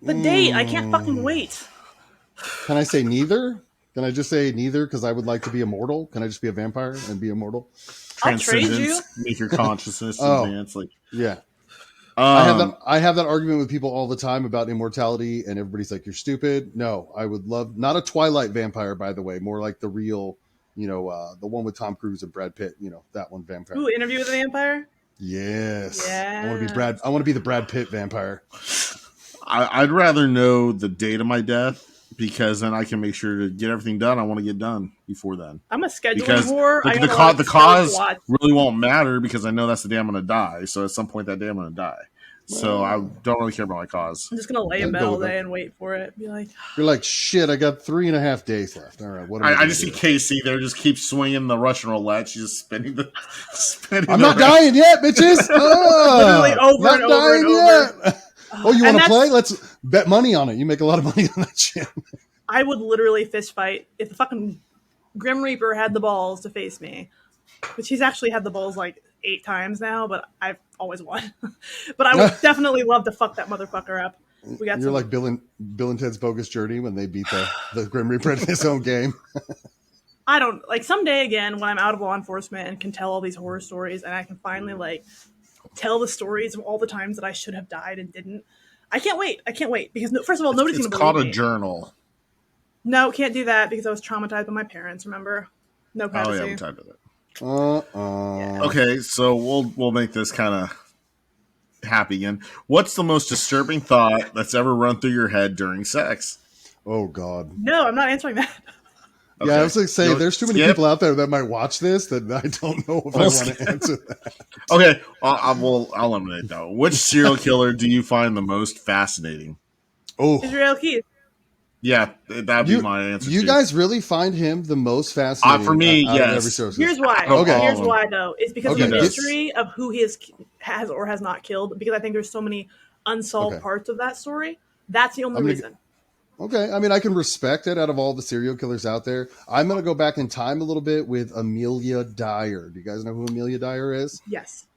The date. I can't fucking wait. Can I say neither? Can I just say neither because I would like to be immortal? Can I just be a vampire and be immortal? I'll trade you. Transcendence, make your consciousness Oh. advance. Like, Yeah. um, I have that argument with people all the time about immortality, and everybody's like, "You're stupid." No, I would love not a Twilight vampire, by the way, more like the real, the one with Tom Cruise and Brad Pitt. That one vampire. Ooh, Interview with the Vampire? Yes. Yeah. I want to be Brad. I want to be the Brad Pitt vampire. I'd rather know the date of my death because then I can make sure to get everything done I want to get done before then. I'm a scheduling Because whore. I the got a lot of cause stuff to watch. really won't matter because I know that's the day I'm going to die. So at some point that day I'm going to die. So I don't really care about my cause. I'm just going to lay in I'd bed go all with day that. and wait for it. Be like, You're like, shit. I got 3.5 days left. All right. What? Am I gonna just see do? Casey there, just keep swinging the Russian roulette. She's just spinning the. I'm not dying yet, bitches. Literally over not and over and dying over. yet. Oh, you And want to that's- play? Let's bet money on it. You make a lot of money on that shit. I would literally fist fight if the fucking Grim Reaper had the balls to face me. Which he's actually had the balls like 8 times now, but I've always won. But I would definitely love to fuck that motherfucker up. We got You're like Bill and Ted's Bogus Journey when they beat the Grim Reaper in his own game. I don't like someday again when I'm out of law enforcement and can tell all these horror stories and I can finally like tell the stories of all the times that I should have died and didn't. I can't wait because first of all, nobody's It's gonna called believe a me. journal. No, can't do that because I was traumatized by my parents. Remember, no Oh privacy. yeah, I'm tired of it. Yeah. Okay, so we'll make this kind of happy again. What's the most disturbing thought that's ever run through your head during sex? Oh God. No, I'm not answering that. Yeah, I was going to say, there's too many Skip? people out there that might watch this that I don't know if I want to answer that. Okay, I'll eliminate though. Which serial killer do you find the most fascinating? Oh, Israel Keys. Yeah, that'd be my answer. You guys really find him the most fascinating? For me, out yes. Of every source. Here's why. Okay. Here's why though. It's because of the Okay. mystery of who he has or has not killed. Because I think there's so many unsolved parts of that story. That's the only reason. Okay, I mean, I can respect it out of all the serial killers out there. I'm going to go back in time a little bit with Amelia Dyer. Do you guys know who Amelia Dyer is? Yes.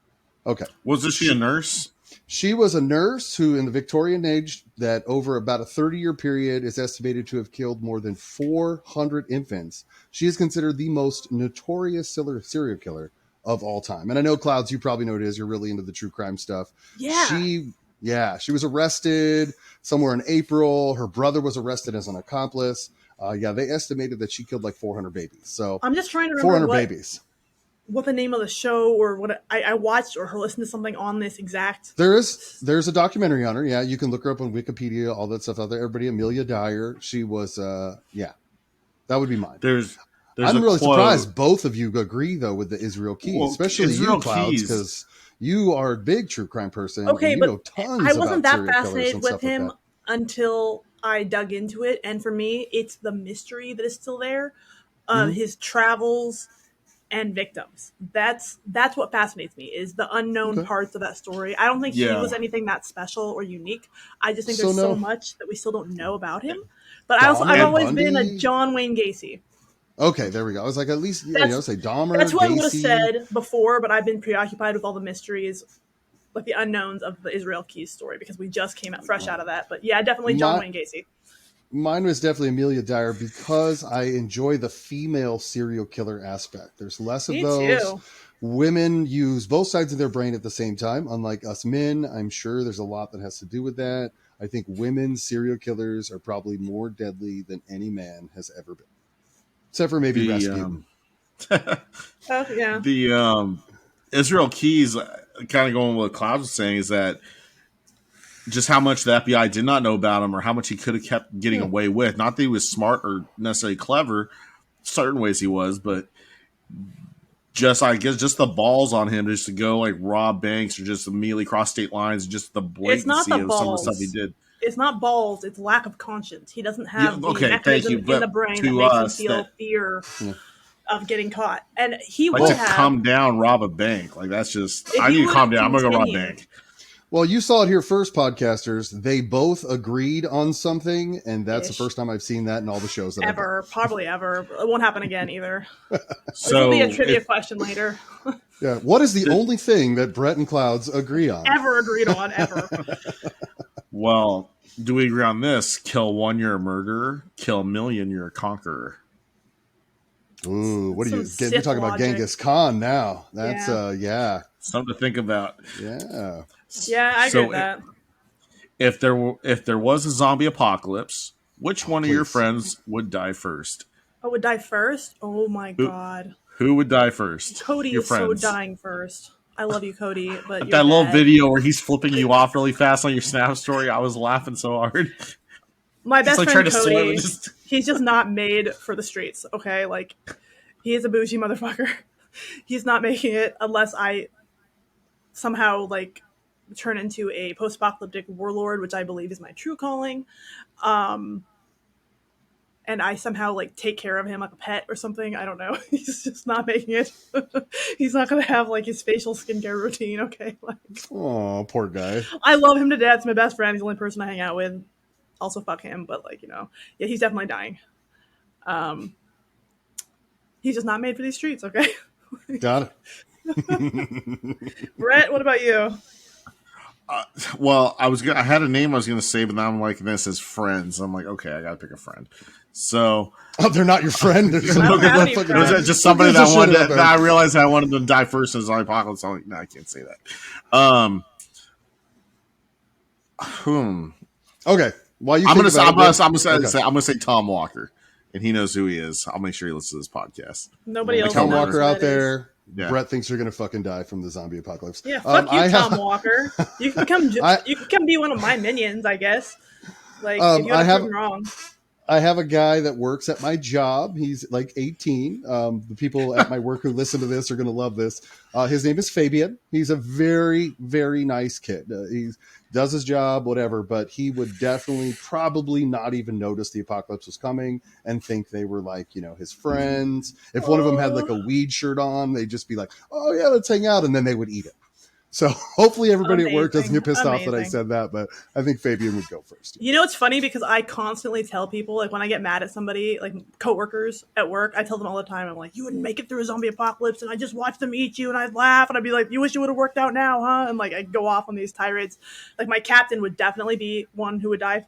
Okay. Was she a nurse? She was a nurse who, in the Victorian age, that over about a 30-year period is estimated to have killed more than 400 infants. She is considered the most notorious serial killer of all time. And I know, Clouds, you probably know what it is. You're really into the true crime stuff. Yeah. She was arrested somewhere in April. Her brother was arrested as an accomplice. They estimated that she killed like 400 babies. So I'm just trying to remember 400 babies. What the name of the show or what I watched or listened to something on this exact. There's a documentary on her. Yeah, you can look her up on Wikipedia, all that stuff out there. Everybody, Amelia Dyer. She was, that would be mine. I'm really surprised both of you agree though with the Israel Keys, especially you, Clouds, because you are a big true crime person. Okay, and you know tons I wasn't about that fascinated with him like until I dug into it, and for me, it's the mystery that is still there, his travels and victims. That's what fascinates me is the unknown parts of that story. I don't think he was anything that special or unique. I just think there's so much that we still don't know about him. But I've always been a John Wayne Gacy. Okay, there we go. I was like, at least, say Dahmer. That's what Gacy. I would have said before, but I've been preoccupied with all the mysteries, like the unknowns of the Israel Keys story, because we just came out fresh out of that. But yeah, definitely John Wayne Gacy. Mine was definitely Amelia Dyer because I enjoy the female serial killer aspect. There's less of those. Too. Women use both sides of their brain at the same time. Unlike us men, I'm sure there's a lot that has to do with that. I think women serial killers are probably more deadly than any man has ever been. Except for maybe Rasputin. Yeah. The Israel Keys, kind of going with what Cloud was saying, is that just how much the FBI did not know about him or how much he could have kept getting away with. Not that he was smart or necessarily clever. Certain ways he was, but I guess just the balls on him just to go like rob banks or just immediately cross state lines, just the blatantcy of some of the stuff he did. It's not balls, it's lack of conscience. He doesn't have the mechanism in the brain that makes him feel fear of getting caught. And he like would to calm down, rob a bank. Like that's just I need to calm down. I'm gonna go rob a bank. Well, you saw it here first, podcasters. They both agreed on something, and that's the first time I've seen that in all the shows that probably ever. It won't happen again either. So will be a trivia question later. Yeah, what is the only thing that Brett and Clouds agree on? Ever agreed on, ever. Well, do we agree on this? Kill one, you're a murderer. Kill a million, you're a conqueror. Ooh, what are you getting? You're talking about Genghis Khan now. That's something to think about. Yeah. Yeah, I agree with that. If there was a zombie apocalypse, which one of your friends would die first? Oh, would die first? Oh my god. Who would die first? Cody is so dying first. I love you, Cody, but that little video where he's flipping you off really fast on your Snap story, I was laughing so hard. My best friend Cody, he's just not made for the streets, okay? Like, he is a bougie motherfucker. He's not making it unless I somehow, like, turn into a post-apocalyptic warlord, which I believe is my true calling. And I somehow, like, take care of him like a pet or something. I don't know. He's just not making it. He's not going to have, like, his facial skincare routine, okay? Like, oh, poor guy. I love him to death. He's my best friend. He's the only person I hang out with. Also, fuck him. But, like, you know. Yeah, he's definitely dying. He's just not made for these streets, okay? Got it. Brett, what about you? Well, I had a name I was going to say, but now I'm like, this is friends. I'm like, okay, I got to pick a friend. So, they're not your friend. They're just somebody that wanted. That I realized I wanted them to die first in the zombie apocalypse. I'm like, no, I can't say that. Okay. While you, I'm gonna say Tom Walker, and he knows who he is. I'll make sure he listens to this podcast. Nobody else. Tom Walker out there. Yeah. Brett thinks you're going to fucking die from the zombie apocalypse. Yeah, fuck you, Tom Walker. You can come. You can come be one of my minions, I guess. Like, if you have something wrong. I have a guy that works at my job. He's like 18. The people at my work who listen to this are going to love this. His name is Fabian. He's a very, very nice kid. He does his job, whatever, but he would definitely probably not even notice the apocalypse was coming and think they were like, his friends. If one of them had like a weed shirt on, they'd just be like, oh yeah, let's hang out. And then they would eat it. So hopefully everybody at work doesn't get pissed off that I said that, but I think Fabian would go first. It's funny because I constantly tell people, like when I get mad at somebody, like coworkers at work, I tell them all the time, I'm like, you wouldn't make it through a zombie apocalypse, and I just watched them eat you, and I'd laugh, and I'd be like, you wish you would have worked out now, huh? And like I go off on these tirades. Like my captain would definitely be one who would die,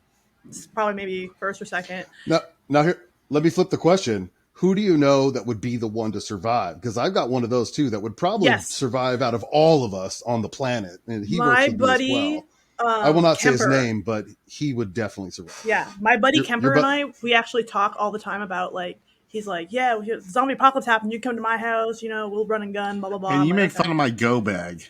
probably maybe first or second. Now here, let me flip the question. Who do you know that would be the one to survive? Because I've got one of those too that would probably survive out of all of us on the planet. And he works with me as well. I will not say his name, but he would definitely survive. Yeah, my buddy Kemper and I, we actually talk all the time about like, he's like, yeah, zombie apocalypse happened. You come to my house, we'll run and gun, blah, blah, blah. And you make fun of my go bag.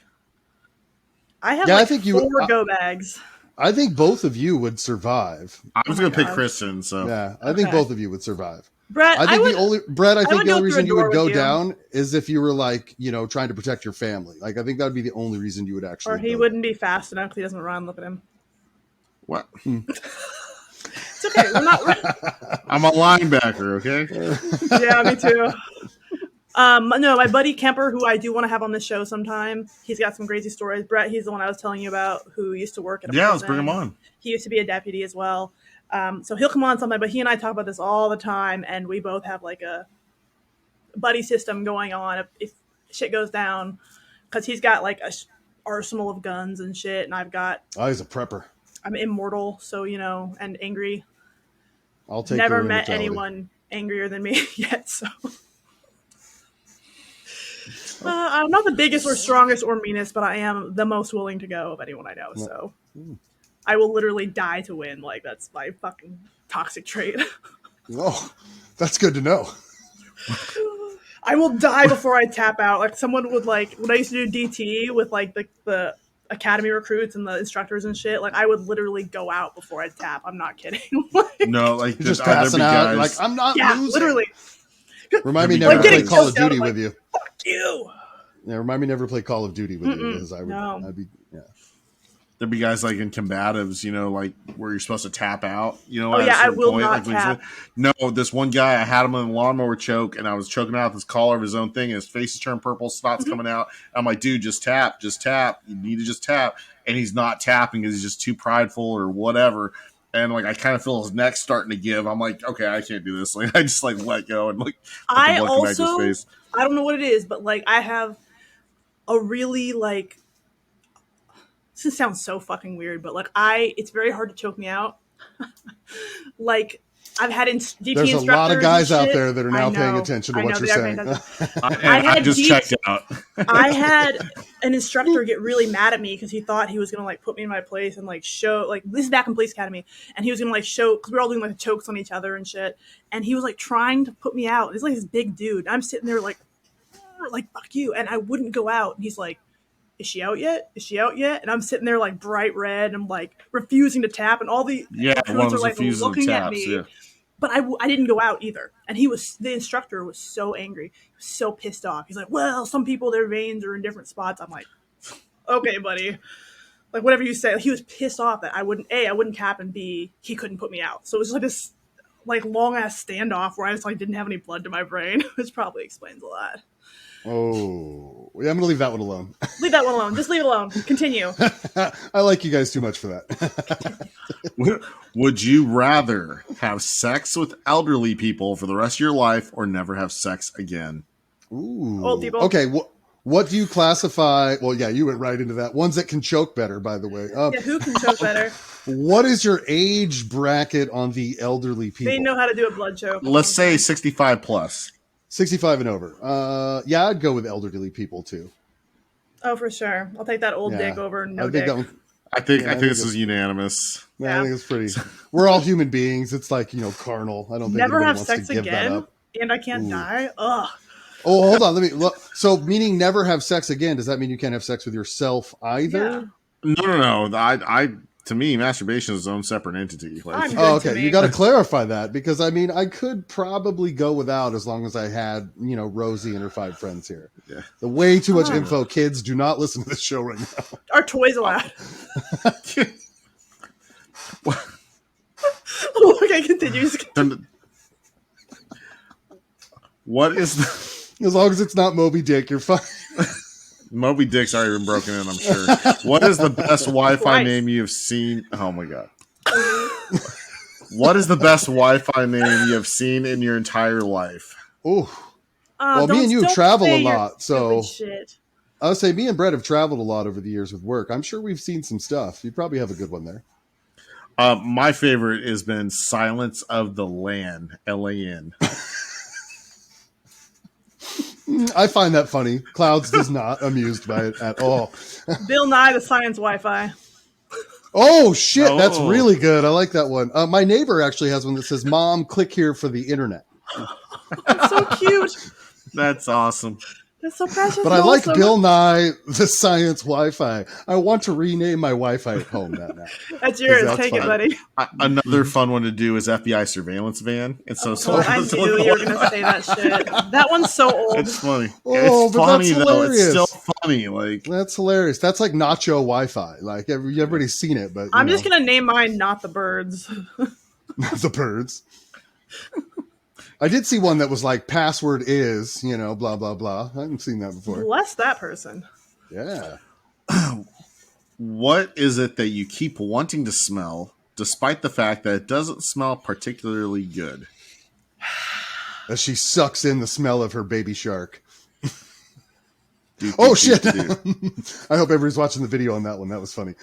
I have four go bags. I think both of you would survive. I was going to pick Kristen, so. Yeah, I think both of you would survive. Brett, I think the only reason you would go down is if you were like, trying to protect your family. Like, I think that would be the only reason you would actually. Or he wouldn't be fast enough because he doesn't run. Look at him. What? It's okay. I'm a linebacker, okay? Yeah, me too. No, my buddy Kemper, who I do want to have on this show sometime, he's got some crazy stories. Brett, he's the one I was telling you about who used to work at a prison. Let's bring him on. He used to be a deputy as well. So he'll come on sometime, but he and I talk about this all the time, and we both have like a buddy system going on if shit goes down, because he's got like a arsenal of guns and shit, and I've got. Oh, he's a prepper. I'm immortal, so and angry. I'll take. Never met anyone angrier than me yet, so. I'm not the biggest or strongest or meanest, but I am the most willing to go of anyone I know. So I will literally die to win. Like, that's my fucking toxic trait. Oh, that's good to know. I will die before I tap out. Like, someone would, like, when I used to do DT with, like, the academy recruits and the instructors and shit, like, I would literally go out before I tap. I'm not kidding. No, like, just passing out. Like, I'm not losing. Literally. Remind me never to play Call of Duty with you. Fuck you. Yeah, remind me never to play Call of Duty with you, because I'd be. There'd be guys like in combatives, like where you're supposed to tap out, I will not tap. No, this one guy, I had him in a lawnmower choke, and I was choking out this collar of his own thing, and his face is turned purple, snot's coming out. I'm like, dude, just tap. You need to just tap. And he's not tapping because he's just too prideful or whatever. And like, I kind of feel his neck starting to give. I'm like, okay, I can't do this. Like, I just like let go and like. I also, I don't know what it is, but like, I have a really like. This sounds so fucking weird, but like it's very hard to choke me out. Like, I've had DT There's instructors. A lot of guys out there that are now paying attention to what you're saying. I just checked out. I had an instructor get really mad at me because he thought he was gonna like put me in my place and like show, like, this is back in Police Academy, and he was gonna like show, because we were all doing like chokes on each other and shit, and he was like trying to put me out. He's like this big dude. I'm sitting there like fuck you, and I wouldn't go out. And he's like, is she out yet? And I'm sitting there like bright red. And I'm like refusing to tap, and all the recruits are like looking at me. Yeah. But I didn't go out either. And the instructor was so angry. He was so pissed off. He's like, well, some people, their veins are in different spots. I'm like, okay, buddy. Like, whatever you say. Like, he was pissed off that I wouldn't tap, and B, he couldn't put me out. So it was like this like long ass standoff where I just like didn't have any blood to my brain, which probably explains a lot. Oh, yeah, I'm going to leave that one alone. Leave that one alone. Just leave it alone. Continue. I like you guys too much for that. Would you rather have sex with elderly people for the rest of your life or never have sex again? Ooh. Old people. Okay, what do you classify? Well, yeah, you went right into that. Ones that can choke better, by the way. Yeah, who can choke better? What is your age bracket on the elderly people? They know how to do a blood choke. Let's say 65 plus. 65 and over. Yeah, I'd go with elderly people too. Oh, for sure. I'll take that old dick over no dick. I think this is unanimous. Yeah, I think it's pretty. We're all human beings. It's like, carnal. I don't think never have wants sex to give again, that up. and I can't die. Ugh. Oh, hold on. Let me look. So, meaning never have sex again. Does that mean you can't have sex with yourself either? Yeah. No. to me, masturbation is its own separate entity. Like, I'm good Oh, to okay. me. You got to clarify that because I mean, I could probably go without as long as I had, Rosie and her 5 friends here. yeah. The way too much Oh. info. Kids, do not listen to this show right now. Our toys allowed. Okay, continue. What is the As long as it's not Moby Dick, you're fine. Moby Dick's already been broken in, I'm sure. What is the best Wi-Fi Twice. name you've seen? Oh my god. What is the best Wi-Fi name you have seen in your entire life? Oh, well, me and you don't travel a say your lot, so stupid shit. I would say me and Brett have traveled a lot over the years with work. I'm sure we've seen some stuff. You probably have a good one there. My favorite has been Silence of the Lan, Lan. I find that funny. Clouds is not amused by it at all. Bill Nye the Science Wi-Fi. Oh, shit. That's Oh. really good. I like that one. My neighbor actually has one that says, Mom, click here for the internet. That's so cute. That's awesome. That's so precious. But I like Bill Nye, the Science Wi-Fi. I want to rename my Wi-Fi at home that now. That's yours. That's Take it, fine. buddy. Another fun one to do is FBI surveillance van. And so, Oh, I knew you were going to say that shit. That one's so old. it's funny. Oh, It's but funny that's though. It's hilarious. still funny. Like, That's hilarious. That's like nacho Wi-Fi. Like everybody's seen it, but I'm just going to name mine Not the Birds. the birds. I did see one that was like password is, blah, blah, blah. I haven't seen that before. Bless that person. Yeah. what is it that you keep wanting to smell, despite the fact that it doesn't smell particularly good? As she sucks in the smell of her baby shark. Do, Oh, do, shit. do, do. I hope everybody's watching the video on that one. That was funny.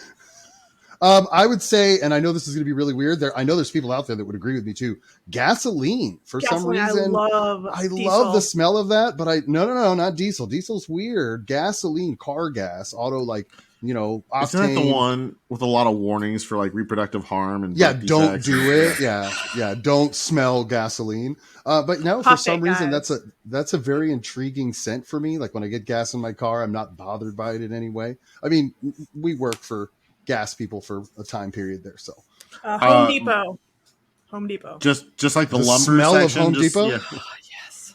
I would say, and I know this is going to be really weird. I know there's people out there that would agree with me too. Gasoline, for some reason. I love the smell of that, but no, not diesel. Diesel's weird. Gasoline, car gas, auto, octane. Isn't that the one with a lot of warnings for like reproductive harm and Yeah, birth don't defects? do it. Yeah, don't smell gasoline. But no, for Pop some it, reason, guys. that's a very intriguing scent for me. Like when I get gas in my car, I'm not bothered by it in any way. I mean, we work for gas people for a time period there, so Home Depot. Home Depot. Just like the lumber smell of section, Home just- Depot? yeah. Yes.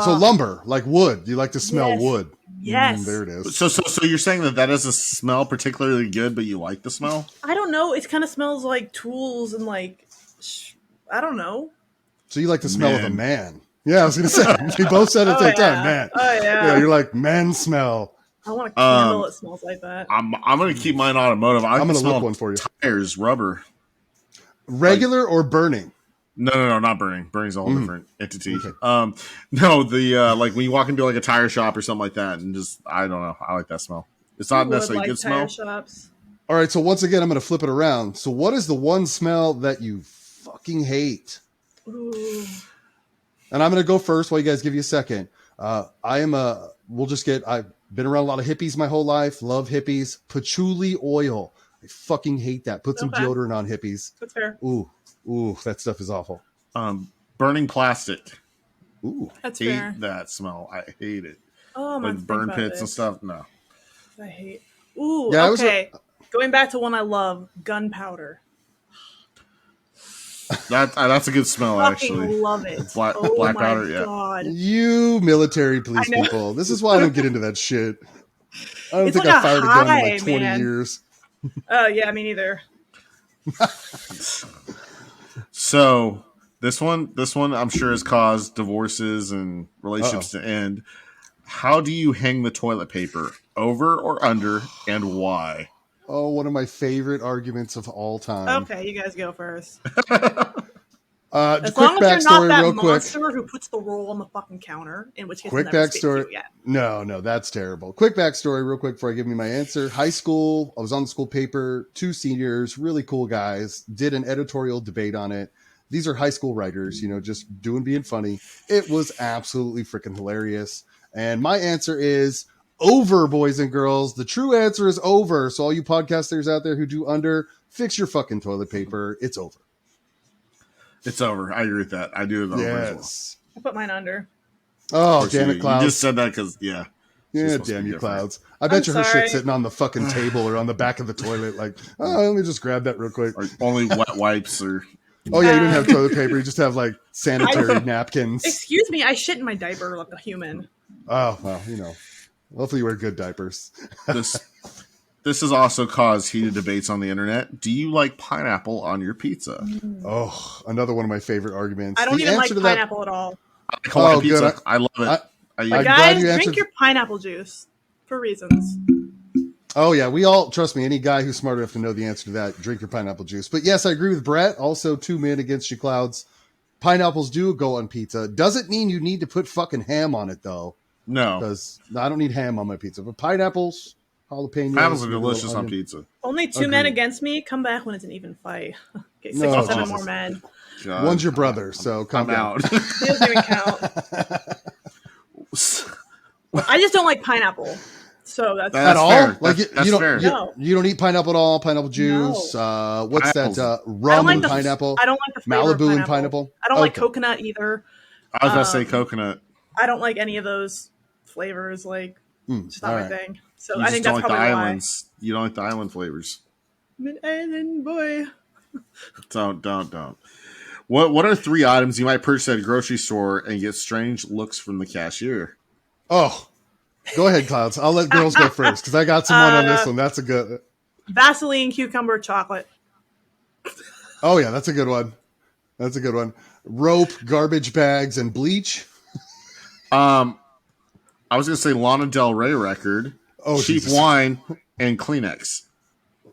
so lumber, like wood. You like to smell Yes. wood. Yes. There it is. So you're saying that doesn't smell particularly good, but you like the smell? I don't know. It kind of smells like tools and like, I don't know. So you like the smell of a Man. man. Yeah, I was going to say. We both said it at the same time, man. Oh, yeah. Yeah, you're like, man smell. I want a candle that smells like that. I'm going to keep mine automotive. I'm going going to to look one for you. tires, rubber. Regular or burning? No, not burning. Burning's a whole different entity. Okay. No, the like when you walk into like a tire shop or something like that, and just I don't know, I like that smell. It's not People would necessarily like good tire smell. shops. All right, so once again, I'm going to flip it around. So what is the one smell that you fucking hate? Ooh. And I'm going to go first while you guys give you a second. I've been around a lot of hippies my whole life. Love hippies. Patchouli oil. I fucking hate that. Put some Okay. deodorant on hippies. That's fair. Ooh, that stuff is awful. Burning plastic. Ooh. That's Hate fair. that smell. I hate it. Oh, my Like burn pits and stuff. No. I hate. Ooh, Yeah, I was okay. Going back to one I love, gunpowder. That's a good smell Fucking actually. love it. Black my powder, yeah. God. You military police I know. people. This is why I don't get into that shit. I don't It's think like I a fired a gun in high, like 20 man. years. Oh, yeah, me neither. So this one I'm sure has caused divorces and relationships to end. How do you hang the toilet paper? Over or under, and why? Oh, one of my favorite arguments of all time. Okay, you guys go first. Quick As long as you're backstory, not that real quick. monster who puts the roll on the fucking counter, in which case Quick I'll never speak to backstory. you yet. No, that's terrible. Quick backstory, real quick, before I give you my answer. High school, I was on the school paper, 2 seniors, really cool guys, did an editorial debate on it. These are high school writers, just being funny. It was absolutely freaking hilarious. And my answer is over, boys and girls. The true answer is over. So all you podcasters out there who do under, fix your fucking toilet paper. It's over. It's over. I agree with that. I do it over as well. Yes. I put mine under. Oh, Of course damn you it, do. Klaus. You just said that because, yeah. Yeah, supposed to damn be you, different. Clouds. I bet you her sorry. shit's sitting on the fucking table or on the back of the toilet. Like, oh, let me just grab that real quick. Or only wet wipes or. Oh yeah, you didn't have toilet paper. You just have like sanitary I- napkins. Excuse me, I shit in my diaper like a human. Oh well, hopefully you wear good diapers. This has also caused heated debates on the internet. Do you like pineapple on your pizza? Oh, another one of my favorite arguments. I don't The even like answer to that- pineapple at all. I like Hawaiian Oh, pizza. good. I love it. But I I'm But glad guys, you drink answered- your pineapple juice for reasons. Oh yeah, we all trust me. Any guy who's smart enough to know the answer to that, drink your pineapple juice. But yes, I agree with Brett. Also, 2 men against you, Clouds. Pineapples do go on pizza. Doesn't mean you need to put fucking ham on it though. no. Because I don't need ham on my pizza. But pineapples, jalapenos, Pineapples are maybe a delicious little on onion. pizza. Only 2 men Agreed. against me. Come back when it's an even fight. Okay, 6 No, or 7 Jesus. more men. God, One's your brother, so calm I'm down. out. It doesn't even count. I just don't like pineapple. So that's At That's all? fair. Like That's you don't fair. No. you don't eat pineapple at all? Pineapple juice? What's Pineapples. that? I don't Rum like and the pineapple? I don't like the flavor Malibu of and pineapple? I don't like Okay. coconut either. I was about to say Um, coconut. I don't like any of those flavors. Like, it's not all my right. thing. So You I just think don't that's like the probably why. islands. You don't like the island flavors. Mid-island boy. Don't. What are 3 items you might purchase at a grocery store and get strange looks from the cashier? Oh, go ahead, Clouds. I'll let girls go first because I got someone on this one. That's a good. Vaseline, cucumber, chocolate. Oh yeah, that's a good one. That's a good one. Rope, garbage bags, and bleach. I was gonna say Lana Del Rey record, Oh, cheap Jesus. wine, and Kleenex.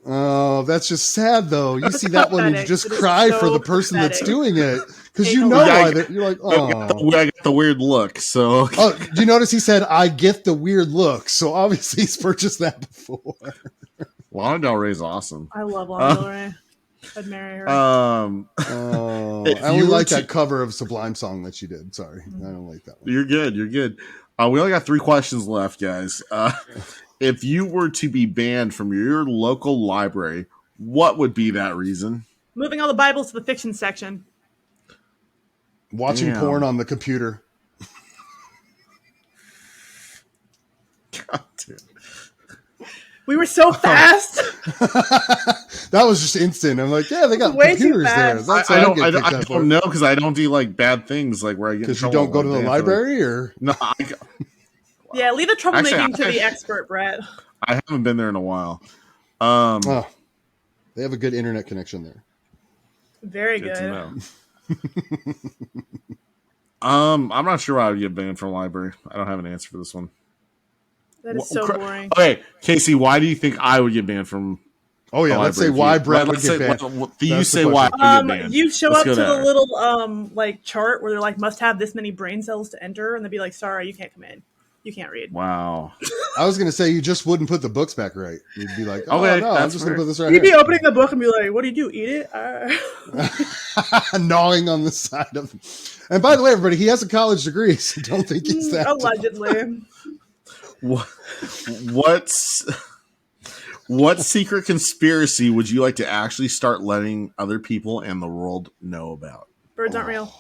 Oh, that's just sad though. You see that one and you Pathetic. just It is cry so for the person that's pathetic. doing it because Take you a know look. why. You're like, I got oh. the weird look. So Oh, do you notice he said, I get the weird look. So obviously he's purchased that before. Lana Del Rey's awesome. I love Lana Del Rey. I'd marry her. Oh, If I only you were like to- that cover of Sublime song that she did. Sorry. I don't like that one. You're good. We only got 3 questions left, guys. If you were to be banned from your local library, what would be that reason? Moving all the Bibles to the fiction section. Watching Damn. porn on the computer. God damn. We were so fast. That was just instant. I'm like, yeah, they got Way too computers there. fast. That's I what don't, get kicked out for. don't know because I don't do like bad things like where I get in Because you trouble don't go to the like that. library, or No, Yeah, leave the troublemaking Actually, to the expert, Brett. I haven't been there in a while. oh, they have a good internet connection there. Very Good to good. know. I'm not sure why I would get banned from a library. I don't have an answer for this one. That is so boring. Okay, Casey, why do you think I would get banned from? Oh yeah, a let's say library? why Brett would Let's get say- banned. You That's the say why question. I would get banned. You show Let's up go to the there. little like chart where they're like must have this many brain cells to enter, and they'd be like, "Sorry, you can't come in. You can't read." Wow. I was going to say you just wouldn't put the books back right. You'd be like, oh Okay, no, I'm that's just going to fair. put this right You'd be here. opening the book and be like, "What do you do? Eat it?" Gnawing on the side of it. And by the way, everybody, he has a college degree, so don't think he's that. Allegedly. What secret conspiracy would you like to actually start letting other people and the world know about? Birds aren't real.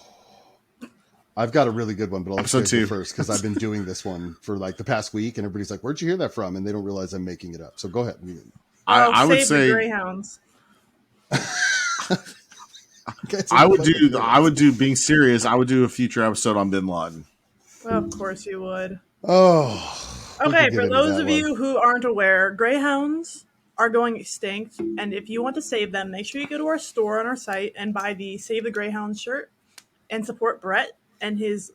I've got a really good one, but I'll Episode save it 2. first because I've been doing this one for like the past week, and everybody's like, "Where'd you hear that from?" And they don't realize I'm making it up. So go ahead. I would save say the greyhounds. I would do being serious. I would do a future episode on Bin Laden. Well, of course you would. Oh, we Okay, could get for into those that of one. you who aren't aware, greyhounds are going extinct, and if you want to save them, make sure you go to our store on our site and buy the Save the Greyhounds shirt and support Brett and his,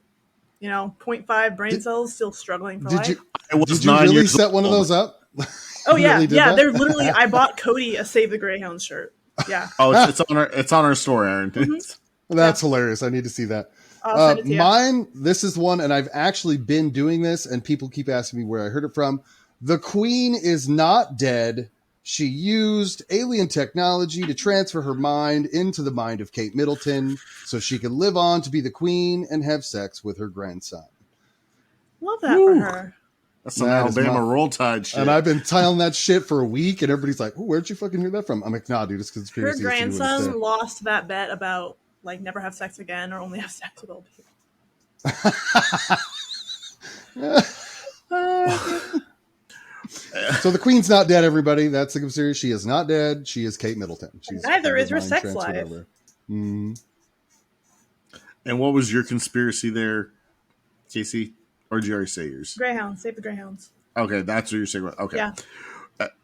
0.5 brain cells still struggling for Did life. you I was did you 9 really years set one of old. those up? Oh You yeah, really did yeah. that? They're literally. I bought Cody a Save the Greyhounds shirt. Yeah, Oh, it's on our store, Aaron. Mm-hmm. That's hilarious. I need to see that. I'll send it to you. Mine, this is one, and I've actually been doing this, and people keep asking me where I heard it from. The Queen is not dead. She used alien technology to transfer her mind into the mind of Kate Middleton so she could live on to be the Queen and have sex with her grandson. Love that for her. That's some That is Alabama my- Roll Tide shit. And I've been telling that shit for a week, and everybody's like, "Oh, where'd you fucking hear that from?" I'm like, "Nah, dude, it's Her conspiracy." grandson lost that bet about never have sex again or only have sex with old people. So the queen's not dead, everybody. That's the conspiracy. She is not dead. She is Kate Middleton. She's Neither is her mind sex transferred life. over. Mm. And what was your conspiracy there, Casey? Or did you already say yours? Greyhounds. Save the greyhounds. Okay, that's what you're saying. Okay. Yeah.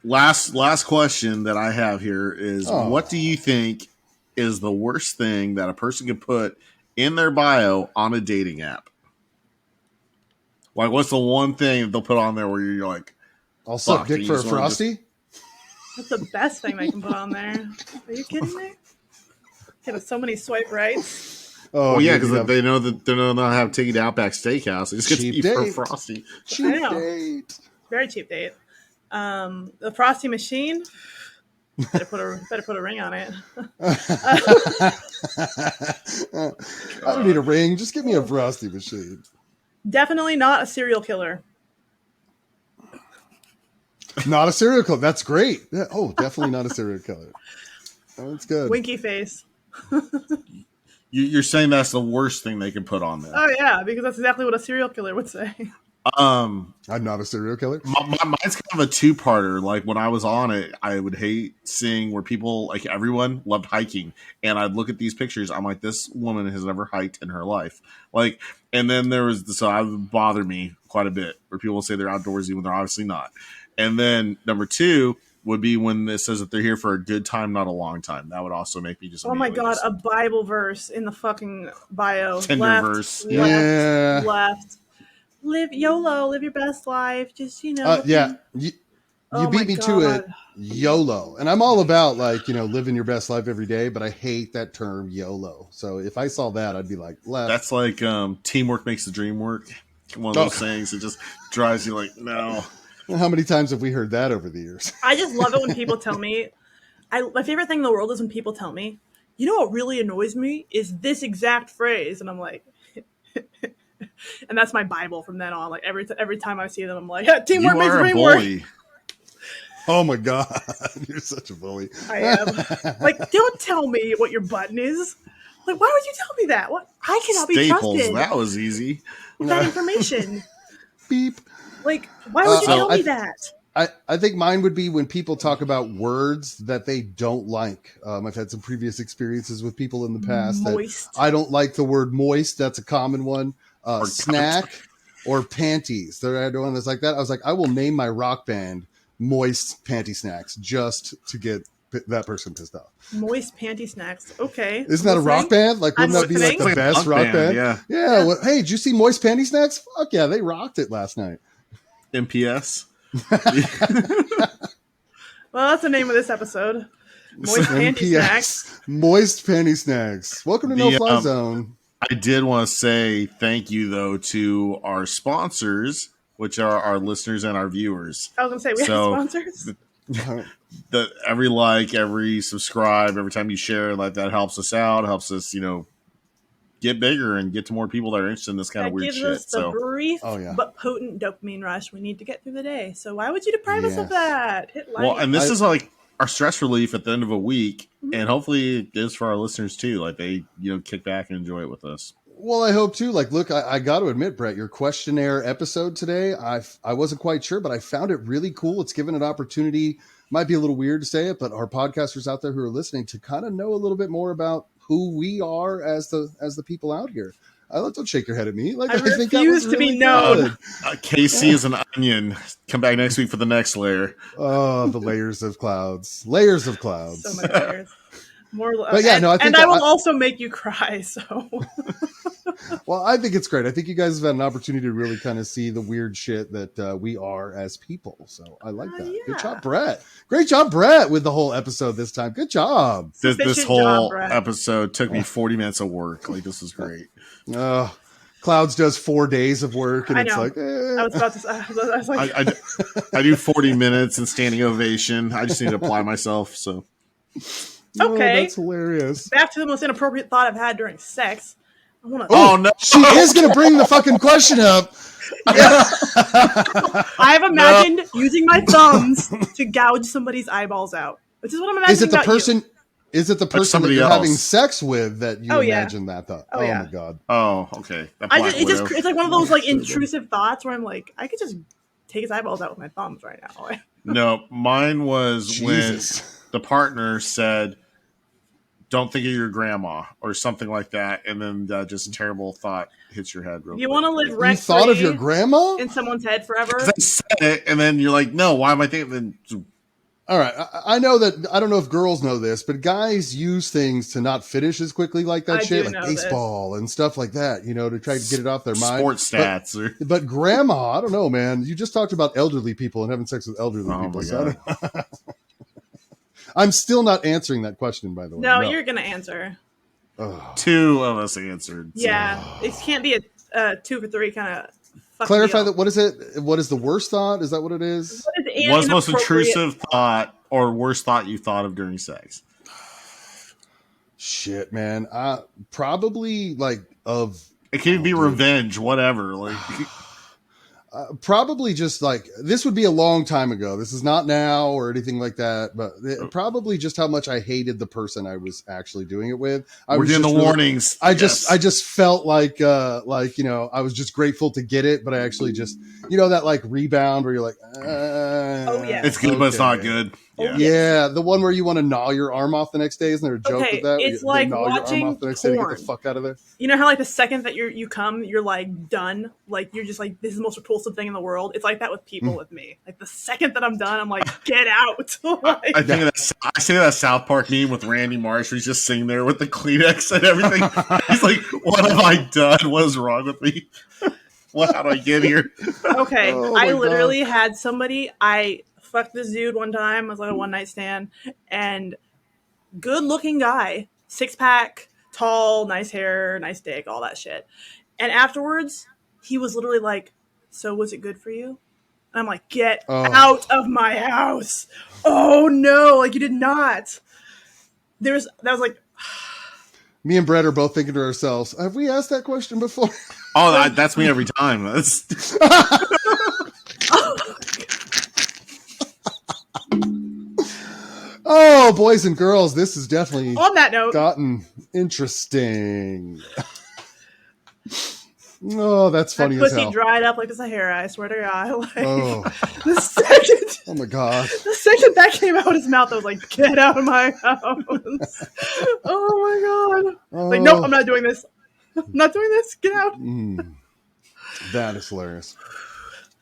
Last question that I have here is, what do you think is the worst thing that a person could put in their bio on a dating app? Like, what's the one thing that they'll put on there where you're like, I'll suck dick for a Frosty? That's the best thing they can put on there. Are you kidding me? Get so many swipe rights. Oh, well, yeah, because they know that they're not have taken to Outback Steakhouse. They just get to eat for a Frosty. Cheap date. Very cheap date. The Frosty machine. Better put a ring on it. I don't need a ring. Just give me a Frosty machine. Definitely not a serial killer. Not a serial killer. That's great. Oh, definitely not a serial killer. Oh, that's good. Winky face. You're saying that's the worst thing they can put on there? Oh yeah, because that's exactly what a serial killer would say. I'm not a serial killer. Mine's kind of a two-parter. Like, when I was on it, I would hate seeing where people, like, everyone loved hiking, and I'd look at these pictures. I'm like, this woman has never hiked in her life. Like, and then there was so that would bother me quite a bit, where people say they're outdoorsy when they're obviously not. And then number two would be when it says that they're here for a good time, not a long time. That would also make me just. Oh my god, a Bible verse in the fucking bio. Tinder verse. Left. Live YOLO, live your best life. Just, yeah. You beat me to it. YOLO. And I'm all about, like, living your best life every day, but I hate that term YOLO. So if I saw that, I'd be like, left. That's like teamwork makes the dream work. One of those sayings that just drives you like, no. How many times have we heard that over the years? I just love it when people tell me. My favorite thing in the world is when people tell me, you know what really annoys me is this exact phrase. And I'm like, and that's my Bible from then on. Like every time I see them, I'm like, teamwork makes the dream work. Oh my god, you're such a bully. I am. Like, don't tell me what your button is. Like, why would you tell me that? What? I cannot be trusted. That was easy. With that information. Beep. Like, why would you tell me that? I think mine would be when people talk about words that they don't like. I've had some previous experiences with people in the past. Moist. That I don't like the word moist. That's a common one. Snack or panties. There are one that's like that. I was like, I will name my rock band Moist Panty Snacks just to get that person pissed off. Moist Panty Snacks. Okay. Isn't that a rock band? Like, wouldn't that be like the best rock band? Yeah. Yeah. Well, hey, did you see Moist Panty Snacks? Fuck yeah, they rocked it last night. MPS. Well, that's the name of this episode. Moist Panty Snacks. Moist Panty Snacks. Welcome to No Fly Zone. I did want to say thank you, though, to our sponsors, which are our listeners and our viewers. I was going to say, we have sponsors? Every like, every subscribe, every time you share, like, that helps us out, helps us, get bigger and get to more people that are interested in this kind of weird shit. That gives us the brief but potent dopamine rush we need to get through the day. So why would you deprive us of that? Hit like. Well, and this is like our stress relief at the end of a week, and hopefully it is for our listeners too. Like, they, kick back and enjoy it with us. Well, I hope too. Like, look, I got to admit, Brett, your questionnaire episode today, I wasn't quite sure, but I found it really cool. It's given an opportunity. Might be a little weird to say it, but our podcasters out there who are listening to kind of know a little bit more about who we are as the people out here. Don't shake your head at me. Like, I think that was really be known. KC is an onion. Come back next week for the next layer. Oh, the layers of clouds. Layers of clouds. So many layers. More, but yeah, no, I think I will also make you cry. So, well, I think it's great. I think you guys have had an opportunity to really kind of see the weird shit that we are as people. So I like that. Yeah. Good job, Brett. Great job, Brett, with the whole episode this time. Good job. This whole episode took me 40 minutes of work. Like, this is great. Clouds does 4 days of work, and it's like, I was about to say, I was like, I do 40 minutes and standing ovation. I just need to apply myself. So. Okay, that's hilarious. Back to the most inappropriate thought I've had during sex. I want to. Oh no, she is going to bring the fucking question up. I've imagined using my thumbs to gouge somebody's eyeballs out, which is what I'm imagining. Is it the person? Is it the person that you're having sex with that you imagine that thought? Oh my god. Oh, okay. It's like one of those like intrusive thoughts where I'm like, I could just take his eyeballs out with my thumbs right now. No, mine was Jesus. when the partner said, "Don't think of your grandma" or something like that, and then just a terrible thought hits your head. Real You quick. want to live You rent thought of your grandma? in someone's head forever? 'Cause I said it, and then you're like, "No, why am I thinking?" Then All right. I know that, I don't know if girls know this, but guys use things to not finish as quickly like that I shit, do like know baseball and stuff like that, you know, to try to get it off their mind. sports stats. Or, But grandma, I don't know, man. You just talked about elderly people and having sex with elderly oh people. my So god! I'm still not answering that question, by the way. No, you're gonna answer. Ugh. Two of us answered. So. Yeah, it can't be a 2 for 3 kind of. Clarify that. What is it? What is the worst thought? Is that what it is? What's the most intrusive thought or worst thought you thought of during sex? Shit, man. Probably like of. It can be revenge, whatever. Like, probably just like, this would be a long time ago. This is not now or anything like that, but probably just how much I hated the person I was actually doing it with. we're getting the warnings. I just felt like, you know, I was just grateful to get it, but I actually just, you know, that like rebound where you're like, oh yeah, it's good, but it's not good. Yeah. Yeah, the one where you want to gnaw your arm off the next day. Isn't there a joke with that? It's like gnaw your arm watching off the next day to porn. get the fuck out of there. You know how like the second that you come, you're like done. Like you're just like, this is the most repulsive thing in the world. It's like that with people with me. Like the second that I'm done, I'm like, get out. Like, I think I see that South Park meme with Randy Marsh where he's just sitting there with the Kleenex and everything. He's like, what have I done? What is wrong with me? How do I get here? Okay, Oh my I literally had somebody, I fucked this dude one time. It was like a one night stand, and good looking guy, 6-pack, tall, nice hair, nice dick, all that shit. And afterwards, he was literally like, "So was it good for you?" And I'm like, "Get out of my house!" Oh no, like you did not. That was like. Me and Brett are both thinking to ourselves, have we asked that question before? Oh, that's me every time. That's... Oh, boys and girls, this has definitely on that note gotten interesting. Oh, that's funny that as hell. pussy dried up like a Sahara, I swear to God. Like, Oh. the second, Oh my god. the second that came out of his mouth, I was like, "Get out of my house!" Oh my god! Like, nope, I'm not doing this. I'm not doing this. Get out. That is hilarious.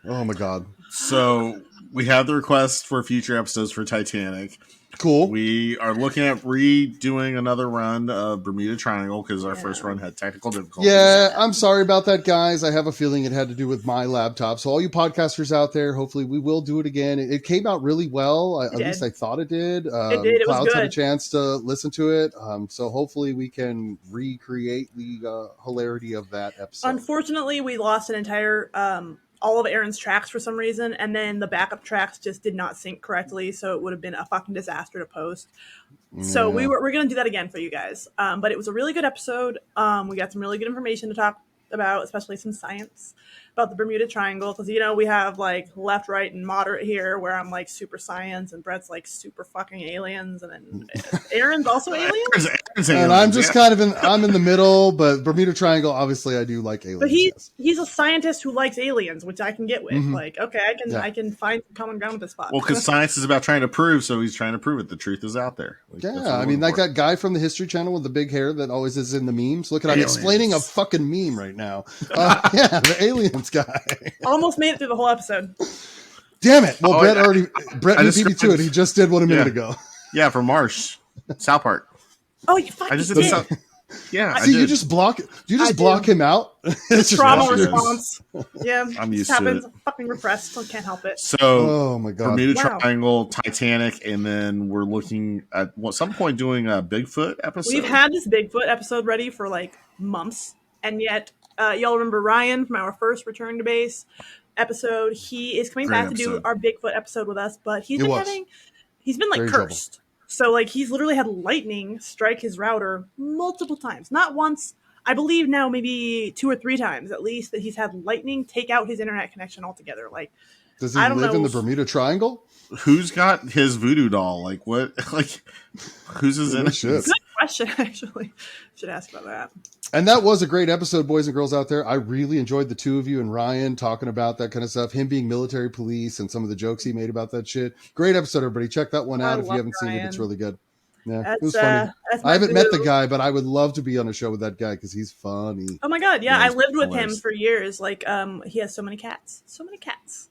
Oh my god. So we have the request for future episodes for Titanic. Cool. We are looking at redoing another run of Bermuda Triangle because our first run had technical difficulties. Yeah, I'm sorry about that, guys. I have a feeling it had to do with my laptop. So all you podcasters out there, hopefully we will do it again. It came out really well. At least I thought it did. It did. It was Clouds good. had a chance to listen to it. So hopefully we can recreate the hilarity of that episode. Unfortunately, we lost an entire all of A-aron's tracks for some reason, and then the backup tracks just did not sync correctly, so it would have been a fucking disaster to post. So we're gonna do that again for you guys. But it was a really good episode. We got some really good information to talk about, especially some science about the Bermuda Triangle, because you know we have like left, right, and moderate here, where I'm like super science and Brett's like super fucking aliens, and then A-aron's also aliens. And I'm just kind of I'm in the middle, but Bermuda Triangle, obviously I do like aliens. But he's a scientist who likes aliens, which I can get with. Like, okay, I can find common ground with this spot. Well, because science is about trying to prove, so he's trying to prove it. The truth is out there. Like, I mean, like that guy from the History Channel with the big hair that always is in the memes. Look at I'm explaining a fucking meme right now. Yeah, the aliens guy. Almost made it through the whole episode. Damn it! Well, Brett beat me to it. He just did one a minute ago. Yeah, from Marsh, South Park. Oh, you fucking did. Yeah. See, you just block him out. It's trauma response. Yeah, I'm used to it. Fucking repressed. So can't help it. So, oh my god, Bermuda Triangle, Titanic, and then we're looking at some point doing a Bigfoot episode. We've had this Bigfoot episode ready for like months, and yet y'all remember Ryan from our first Return to Base episode? He is coming back to do our Bigfoot episode with us, but he's been like very cursed. trouble. So, like, he's literally had lightning strike his router multiple times. Not once. I believe now maybe 2 or 3 times at least that he's had lightning take out his internet connection altogether. Like, does he live in the Bermuda Triangle? Who's got his voodoo doll? Like, what? Like, who's his internet? Good question, actually. Should ask about that. And that was a great episode, boys and girls out there. I really enjoyed the two of you and Ryan talking about that kind of stuff. Him being military police and some of the jokes he made about that shit. Great episode, everybody. Check that one out if you haven't seen it. It's really good. Yeah, it was funny. I haven't met the guy, but I would love to be on a show with that guy because he's funny. Oh my god, yeah, I lived with him for years. Like, he has so many cats. So many cats.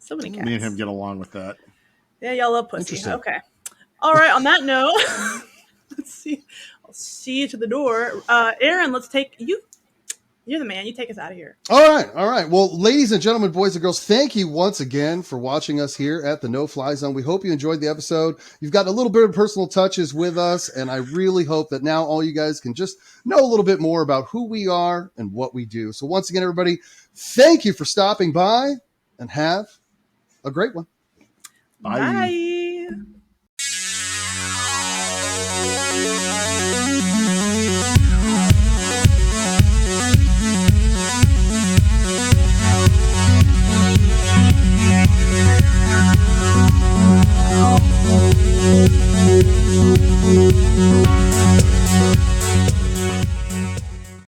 Me and him get along with that. Yeah, y'all love pussy. Okay. All right, on that note, let's see. I'll see you to the door. A-aron, let's take you. You're the man. You take us out of here. All right. Well, ladies and gentlemen, boys and girls, thank you once again for watching us here at the No Fly Zone. We hope you enjoyed the episode. You've got a little bit of personal touches with us, and I really hope that now all you guys can just know a little bit more about who we are and what we do. So once again, everybody, thank you for stopping by, and have a great one. Bye.